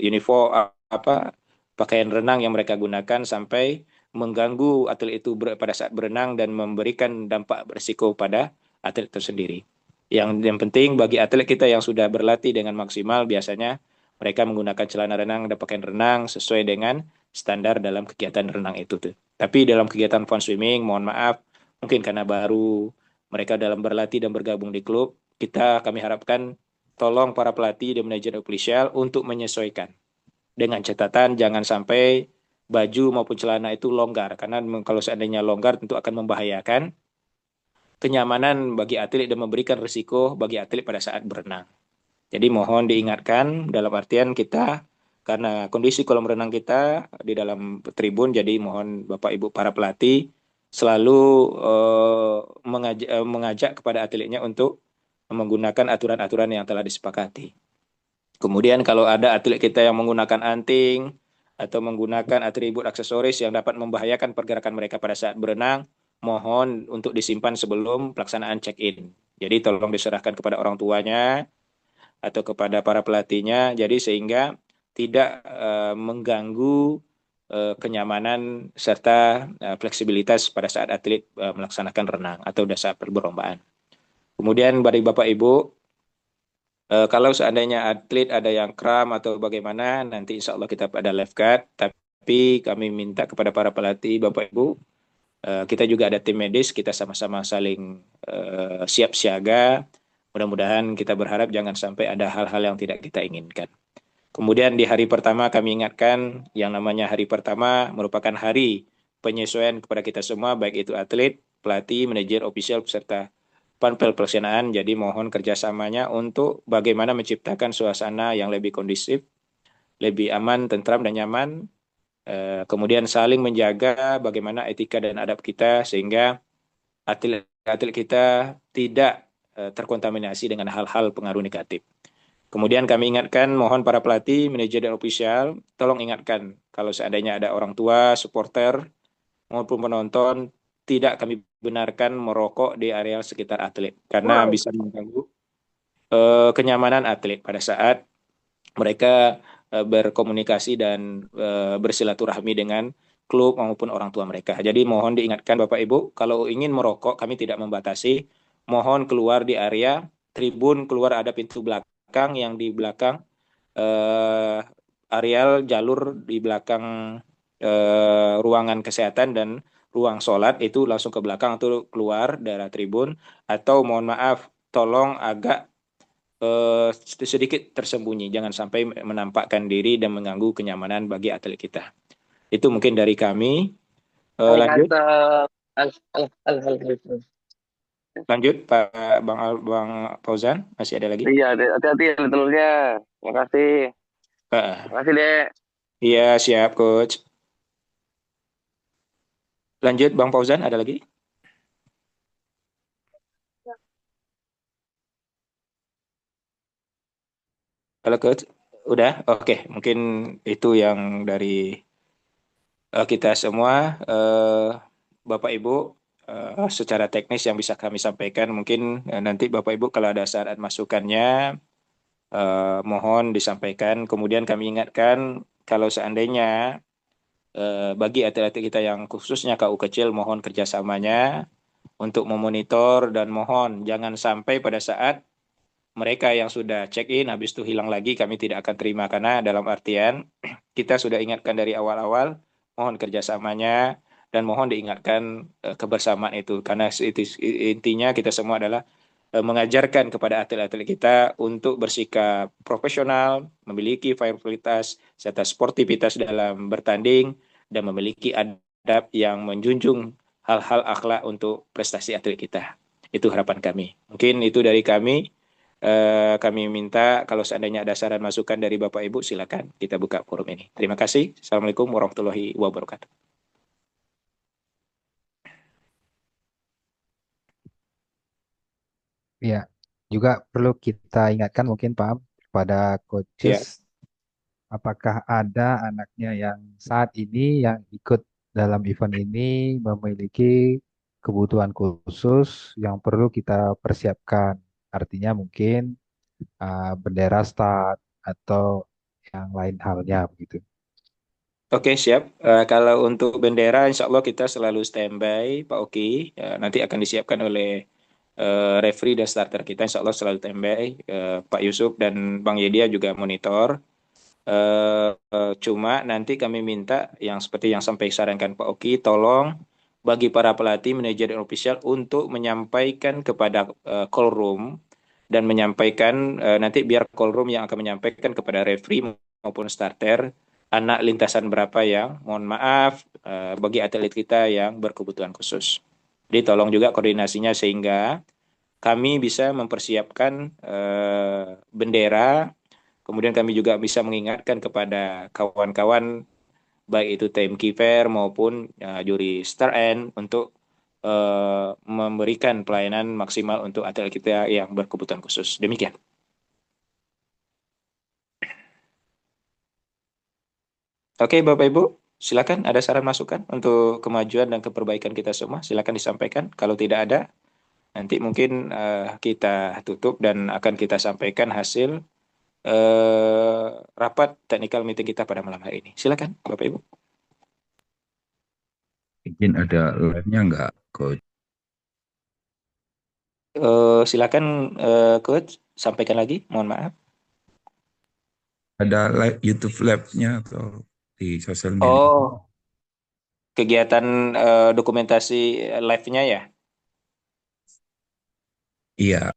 uniform pakaian renang yang mereka gunakan sampai mengganggu atlet itu pada saat berenang dan memberikan dampak berisiko pada atlet itu sendiri. Yang penting bagi atlet kita yang sudah berlatih dengan maksimal, biasanya mereka menggunakan celana renang dan pakaian renang sesuai dengan standar dalam kegiatan renang itu tuh. Tapi dalam kegiatan fun swimming, mohon maaf, mungkin karena baru mereka dalam berlatih dan bergabung di klub, kami harapkan tolong para pelatih dan manajer ofisial untuk menyesuaikan. Dengan catatan jangan sampai baju maupun celana itu longgar, karena kalau seandainya longgar tentu akan membahayakan kenyamanan bagi atlet dan memberikan risiko bagi atlet pada saat berenang. Jadi mohon diingatkan dalam artian kita, karena kondisi kolam renang kita di dalam tribun, jadi mohon Bapak Ibu para pelatih selalu mengajak kepada atletnya untuk menggunakan aturan-aturan yang telah disepakati. Kemudian kalau ada atlet kita yang menggunakan anting atau menggunakan atribut aksesoris yang dapat membahayakan pergerakan mereka pada saat berenang, mohon untuk disimpan sebelum pelaksanaan check-in. Jadi tolong diserahkan kepada orang tuanya atau kepada para pelatihnya, jadi sehingga tidak mengganggu kenyamanan serta fleksibilitas pada saat atlet melaksanakan renang atau saat perlombaan. Kemudian bagi Bapak Ibu, kalau seandainya atlet ada yang kram atau bagaimana, nanti insya Allah kita ada lifeguard, tapi kami minta kepada para pelatih Bapak Ibu, kita juga ada tim medis, kita sama-sama saling siap siaga. Mudah-mudahan kita berharap jangan sampai ada hal-hal yang tidak kita inginkan. Kemudian di hari pertama kami ingatkan yang namanya hari pertama merupakan hari penyesuaian kepada kita semua, baik itu atlet, pelatih, manajer, ofisial, peserta panpel pelaksanaan. Jadi mohon kerjasamanya untuk bagaimana menciptakan suasana yang lebih kondusif, lebih aman, tentram, dan nyaman. Kemudian saling menjaga bagaimana etika dan adab kita sehingga atlet kita tidak terkontaminasi dengan hal-hal pengaruh negatif. Kemudian kami ingatkan, mohon para pelatih, manajer dan ofisial, tolong ingatkan kalau seandainya ada orang tua, supporter, maupun penonton, tidak kami benarkan merokok di area sekitar atlet karena bisa mengganggu kenyamanan atlet pada saat mereka berkomunikasi dan bersilaturahmi dengan klub maupun orang tua mereka. Jadi mohon diingatkan Bapak Ibu, kalau ingin merokok kami tidak membatasi, mohon keluar di area tribun, keluar ada pintu belakang yang di belakang eh, areal jalur di belakang ruangan kesehatan dan ruang sholat itu langsung ke belakang atau keluar daerah tribun, atau mohon maaf tolong agak sedikit tersembunyi, jangan sampai menampakkan diri dan mengganggu kenyamanan bagi atlet kita. Itu mungkin dari kami. Lanjut, lanjut Pak Bang Fauzan, masih ada lagi? Iya, hati-hati ya telurnya. Makasih. Uh, Makasih, Dek. iya siap Coach. Lanjut Bang Fauzan, ada lagi? Kalau Coach, udah? Oke, mungkin itu yang dari kita semua. Bapak Ibu, secara teknis yang bisa kami sampaikan, mungkin nanti Bapak Ibu kalau ada saran masukannya, mohon disampaikan. Kemudian kami ingatkan kalau seandainya bagi atlet-atlet kita yang khususnya KU kecil, mohon kerjasamanya untuk memonitor dan mohon jangan sampai pada saat mereka yang sudah check in habis itu hilang lagi, kami tidak akan terima, karena dalam artian kita sudah ingatkan dari awal-awal, mohon kerjasamanya dan mohon diingatkan kebersamaan itu, karena itu intinya kita semua adalah mengajarkan kepada atlet-atlet kita untuk bersikap profesional, memiliki fasilitas serta sportivitas dalam bertanding, dan memiliki adab yang menjunjung hal-hal akhlak untuk prestasi atlet kita. Itu harapan kami. Mungkin itu dari kami. Kami minta kalau seandainya ada saran masukan dari Bapak Ibu, silakan kita buka forum ini. Terima kasih. Assalamualaikum warahmatullahi wabarakatuh. Ya, juga perlu kita ingatkan mungkin Pak pada coaches, Ya. apakah ada anaknya yang saat ini yang ikut dalam event ini memiliki kebutuhan khusus yang perlu kita persiapkan. Artinya mungkin bendera start atau yang lain halnya begitu. Oke, siap. Kalau untuk bendera, insya Allah kita selalu standby, Pak Oki. Nanti akan disiapkan oleh referee dan starter kita, insya Allah selalu standby. Pak Yusuf dan Bang Yedia juga monitor. Cuma nanti kami minta yang seperti yang sampai sarankan Pak Oki, tolong bagi para pelatih, manajer dan official untuk menyampaikan kepada call room dan menyampaikan nanti biar call room yang akan menyampaikan kepada referee maupun starter anak lintasan berapa yang mohon maaf bagi atlet kita yang berkebutuhan khusus. Jadi tolong juga koordinasinya sehingga kami bisa mempersiapkan bendera. Kemudian kami juga bisa mengingatkan kepada kawan-kawan baik itu timekeeper maupun juri start end untuk memberikan pelayanan maksimal untuk atlet kita yang berkebutuhan khusus. Demikian. Oke, Bapak Ibu, silakan ada saran masukan untuk kemajuan dan keperbaikan kita semua. Silakan disampaikan. Kalau tidak ada, nanti mungkin kita tutup dan akan kita sampaikan hasil rapat technical meeting kita pada malam hari ini. Silakan, Bapak Ibu. Mungkin ada live-nya nggak, Coach? Silakan, Coach, sampaikan lagi. Mohon maaf. Ada live YouTube live-nya atau di sosial media? Oh, kegiatan dokumentasi live-nya ya? Iya.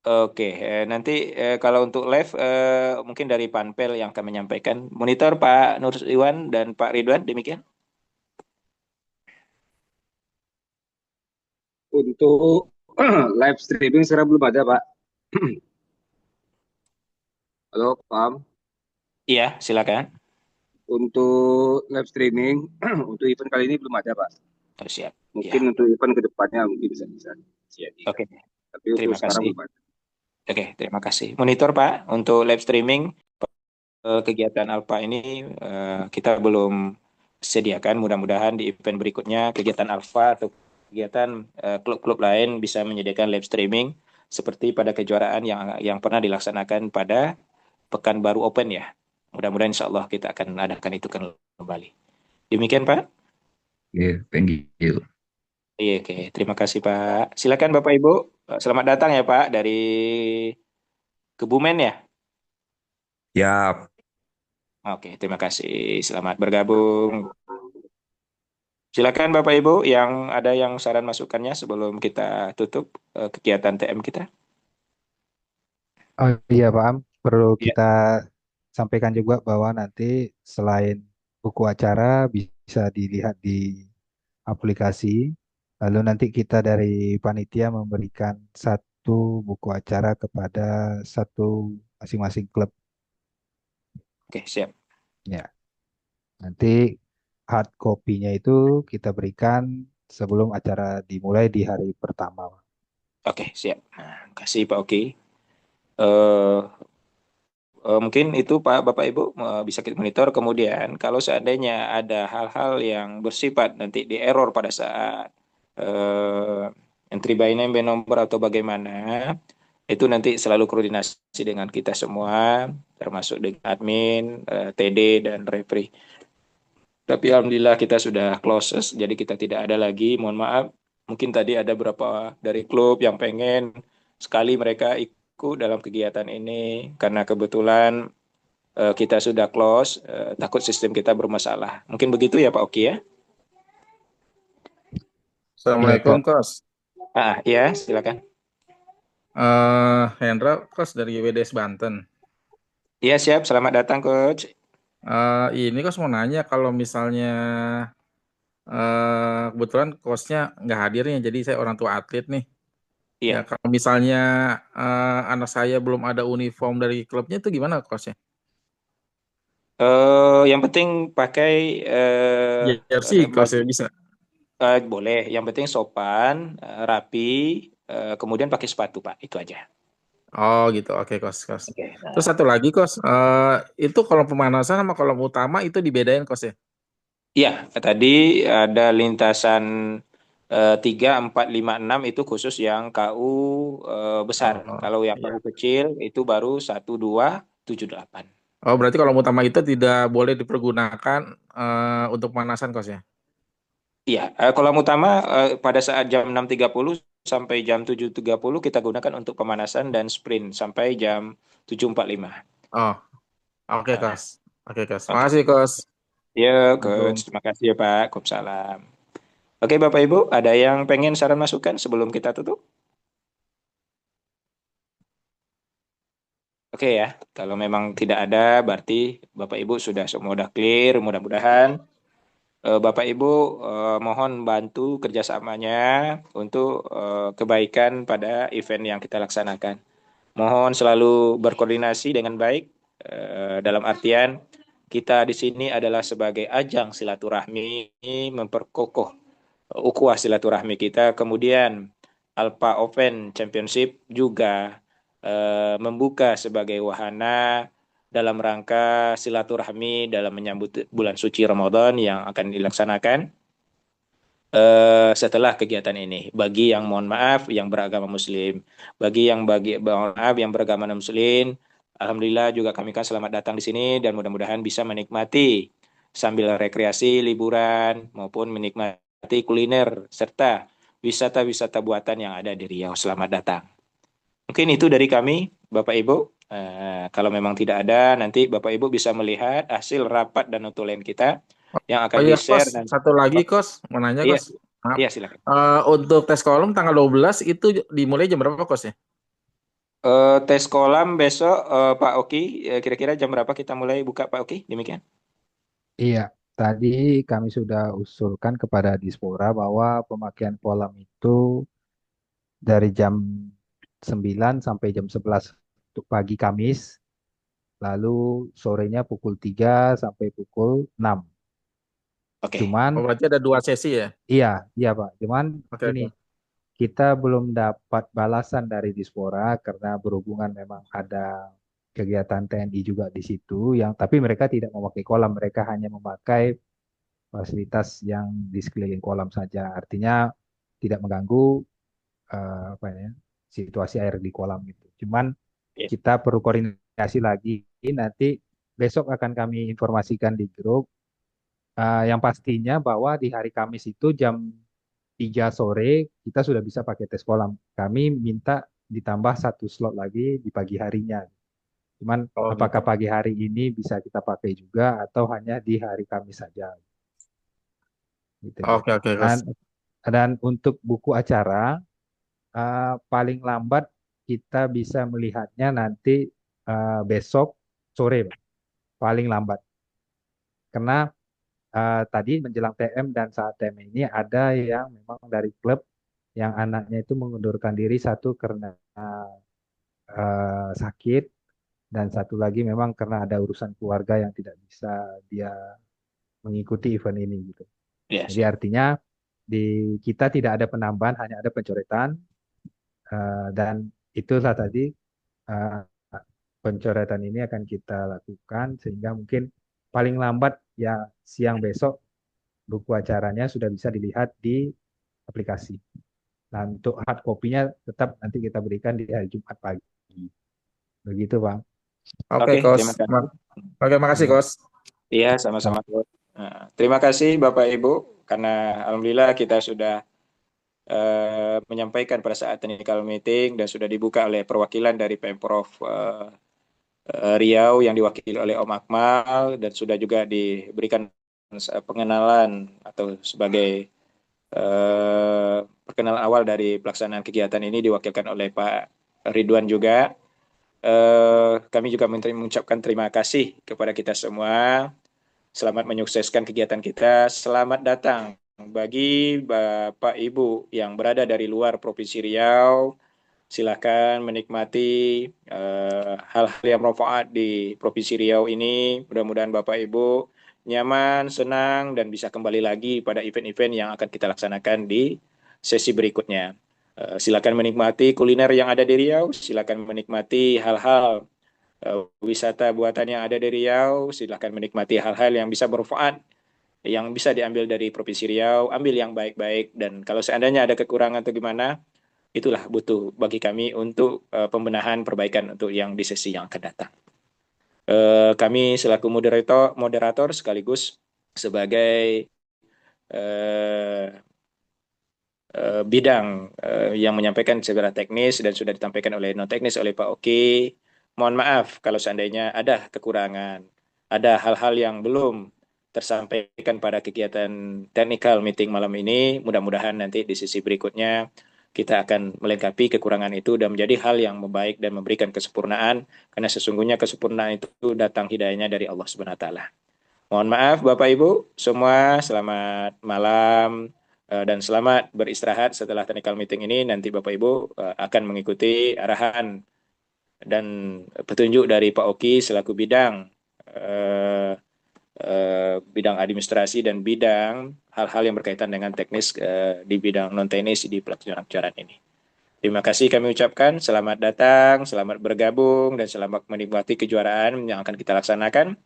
Oke, nanti kalau untuk live mungkin dari Panpel yang akan menyampaikan. Monitor Pak Nur Iwan dan Pak Ridwan, demikian. Untuk live streaming sekarang belum ada, Pak. Halo, Pam. Iya, silakan. Untuk live streaming untuk event kali ini belum ada, Pak. Oh, siap. Mungkin Ya. untuk event kedepannya mungkin bisa jadi. Oke, Tapi untuk terima sekarang kasih. belum ada. Oke, terima kasih. Monitor Pak, untuk live streaming kegiatan Alpha ini kita belum sediakan. Mudah-mudahan di event berikutnya kegiatan Alpha atau kegiatan klub-klub lain bisa menyediakan live streaming seperti pada kejuaraan yang pernah dilaksanakan pada Pekanbaru Open ya. Mudah-mudahan insya Allah kita akan adakan itu kembali. Demikian Pak. Yeah, thank you. Iya, oke. Terima kasih Pak. Silakan Bapak Ibu. Selamat datang ya Pak dari Kebumen ya. Ya, Oke, terima kasih. Selamat bergabung. Silakan Bapak Ibu yang ada yang saran masukannya sebelum kita tutup kegiatan TM kita. Oh iya Pak Am, perlu Ya, kita sampaikan juga bahwa nanti selain buku acara bisa dilihat di aplikasi, lalu nanti kita dari panitia memberikan satu buku acara kepada satu masing-masing klub. oke, siap. Ya, nanti hard copy-nya itu kita berikan sebelum acara dimulai di hari pertama. Oke, siap. Nah, terima kasih Pak Oki. Eh, mungkin itu Pak Bapak Ibu bisa kita monitor. Kemudian kalau seandainya ada hal-hal yang bersifat nanti di error pada saat entry by name, by number atau bagaimana, itu nanti selalu koordinasi dengan kita semua, termasuk dengan admin, TD dan referee. Tapi alhamdulillah kita sudah closes, jadi kita tidak ada lagi. Mohon maaf, mungkin tadi ada beberapa dari klub yang pengen sekali mereka ikut dalam kegiatan ini karena kebetulan kita sudah close, takut sistem kita bermasalah. Mungkin begitu ya Pak Oki ya? Iya Assalamualaikum, Kak. Kos. Ya silakan. Hendra, Kos dari WDS Banten. Iya siap, selamat datang Coach. Ini Kos mau nanya kalau misalnya kebetulan Kosnya nggak hadir nih, jadi saya orang tua atlet nih. Ya, Iya, kalau misalnya anak saya belum ada uniform dari klubnya itu gimana Kosnya? yang penting pakai Jersey Kosnya bisa. boleh. Yang penting sopan, rapi, kemudian pakai sepatu Pak. Itu aja. Oh gitu, oke Kos, Kos. Oke. Terus satu lagi Kos, itu kolom pemanasan sama kolom utama itu dibedain Kos ya? Iya, tadi ada lintasan 3, 4, 5, 6 itu khusus yang KU besar. Oh, Kalau yang KU iya. kecil itu baru 1, 2, 7, 8. Oh, berarti kolom utama itu tidak boleh dipergunakan untuk pemanasan Kos ya? Iya, kolam utama pada saat jam 6.30 sampai jam 7.30 kita gunakan untuk pemanasan dan sprint sampai jam 7.45. Oh, oke Nah, Kos. Oke Kos. oke. Makasih Kos. Ya, Coach. Assalamualaikum. Terima kasih ya Pak. Waalaikumsalam. Oke, Bapak Ibu, ada yang pengen saran masukan sebelum kita tutup? Oke ya, kalau memang tidak ada, berarti Bapak Ibu sudah semua udah clear. Mudah-mudahan Bapak Ibu mohon bantu kerjasamanya untuk kebaikan pada event yang kita laksanakan. Mohon selalu berkoordinasi dengan baik dalam artian kita di sini adalah sebagai ajang silaturahmi memperkokoh ukhuwah silaturahmi kita. Kemudian Alpha Open Championship juga membuka sebagai wahana dalam rangka silaturahmi dalam menyambut bulan suci Ramadan yang akan dilaksanakan setelah kegiatan ini. Bagi yang mohon maaf yang beragama Muslim, bagi mohon maaf yang beragama non Muslim, alhamdulillah juga kami kan selamat datang di sini dan mudah-mudahan bisa menikmati sambil rekreasi, liburan maupun menikmati kuliner serta wisata-wisata buatan yang ada di Riau. Selamat datang. Mungkin itu dari kami, Bapak Ibu. Kalau memang tidak ada, nanti Bapak Ibu bisa melihat hasil rapat dan notulen kita yang Oh akan iya Kos, di-share dan satu lagi Kos, mau nanya iya, Kos. Maaf. iya silakan. Untuk tes kolom tanggal 12 itu dimulai jam berapa Kos ya? Tes kolam besok Pak Oki, kira-kira jam berapa kita mulai buka Pak Oki? Demikian. Iya, tadi kami sudah usulkan kepada Dispora bahwa pemakaian kolam itu dari jam 9 sampai jam 11 untuk pagi Kamis, lalu sorenya pukul 3 sampai pukul 6. Oke. Cuman, Oh berarti ada 2 sesi ya? iya, iya Pak, cuman Oke ini oke. kita belum dapat balasan dari Dispora karena berhubungan memang ada kegiatan TNI juga di situ yang tapi mereka tidak memakai kolam, mereka hanya memakai fasilitas yang di sekeliling kolam saja. Artinya tidak mengganggu apa ya situasi air di kolam itu. Cuman Iya. kita perlu koordinasi lagi. Nanti besok akan kami informasikan di grup. Yang pastinya bahwa di hari Kamis itu jam 3 sore kita sudah bisa pakai tes kolam. Kami minta ditambah 1 slot lagi di pagi harinya. Cuman Oh apakah gitu. pagi hari ini bisa kita pakai juga atau hanya di hari Kamis saja? Gitu dia. Oke oke Coach. Dan untuk buku acara paling lambat kita bisa melihatnya nanti besok sore, Pak. Paling lambat. Karena tadi menjelang TM dan saat TM ini ada yang memang dari klub yang anaknya itu mengundurkan diri, satu karena sakit dan satu lagi memang karena ada urusan keluarga yang tidak bisa dia mengikuti event ini gitu. Iya, Jadi artinya di kita tidak ada penambahan, hanya ada pencoretan dan itulah tadi eh, pencoretan ini akan kita lakukan sehingga mungkin paling lambat ya siang besok buku acaranya sudah bisa dilihat di aplikasi. Nah, untuk hard copy-nya tetap nanti kita berikan di hari Jumat pagi. Begitu, Bang. Oke Oke, Coach. terima kasih. Oke makasih Ya. Coach. Iya, sama-sama. Terima kasih Bapak Ibu, karena alhamdulillah kita sudah menyampaikan pada saat technical meeting dan sudah dibuka oleh perwakilan dari Pemprov Riau yang diwakili oleh Om Akmal dan sudah juga diberikan pengenalan atau sebagai perkenalan awal dari pelaksanaan kegiatan ini diwakilkan oleh Pak Ridwan juga. Kami juga mengucapkan terima kasih kepada kita semua. Selamat menyukseskan kegiatan kita. Selamat datang bagi Bapak Ibu yang berada dari luar Provinsi Riau. Silakan menikmati hal-hal yang bermanfaat di Provinsi Riau ini. Mudah-mudahan Bapak Ibu nyaman, senang, dan bisa kembali lagi pada event-event yang akan kita laksanakan di sesi berikutnya. Silakan menikmati kuliner yang ada di Riau. Silakan menikmati hal-hal wisata buatan yang ada di Riau. Silakan menikmati hal-hal yang bisa bermanfaat, yang bisa diambil dari Provinsi Riau. Ambil yang baik-baik, dan kalau seandainya ada kekurangan atau gimana, itulah butuh bagi kami untuk pembenahan perbaikan untuk yang di sesi yang akan datang. Kami selaku moderator sekaligus sebagai bidang yang menyampaikan secara teknis dan sudah ditampaikan oleh non teknis oleh Pak Oki. Mohon maaf kalau seandainya ada kekurangan, ada hal-hal yang belum tersampaikan pada kegiatan technical meeting malam ini. Mudah-mudahan nanti di sesi berikutnya kita akan melengkapi kekurangan itu dan menjadi hal yang membaik dan memberikan kesempurnaan, karena sesungguhnya kesempurnaan itu datang hidayahnya dari Allah Subhanahu wa taala. Mohon maaf Bapak Ibu semua, selamat malam dan selamat beristirahat setelah technical meeting ini. Nanti Bapak Ibu akan mengikuti arahan dan petunjuk dari Pak Oki selaku bidang administrasi dan bidang hal-hal yang berkaitan dengan teknis di bidang non-teknis di pelaksanaan acara ini. Terima kasih kami ucapkan, selamat datang, selamat bergabung, dan selamat menikmati kejuaraan yang akan kita laksanakan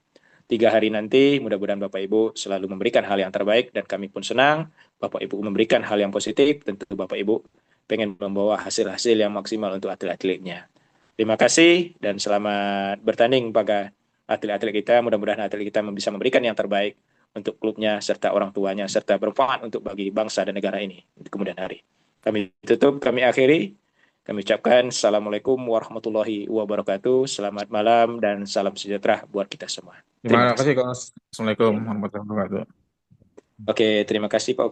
3 hari nanti. Mudah-mudahan Bapak Ibu selalu memberikan hal yang terbaik, dan kami pun senang Bapak Ibu memberikan hal yang positif. Tentu Bapak Ibu pengen membawa hasil-hasil yang maksimal untuk atlet-atletnya. Terima kasih dan selamat bertanding pada atlet-atlet kita. Mudah-mudahan atlet kita bisa memberikan yang terbaik untuk klubnya serta orang tuanya, serta bermanfaat untuk bagi bangsa dan negara ini di kemudian hari. Kami tutup, kami akhiri. Kami ucapkan Assalamualaikum warahmatullahi wabarakatuh. Selamat malam dan salam sejahtera buat kita semua. Terima Terima kasih. kasih Coach. Assalamualaikum warahmatullahi wabarakatuh. Oke, terima kasih Pak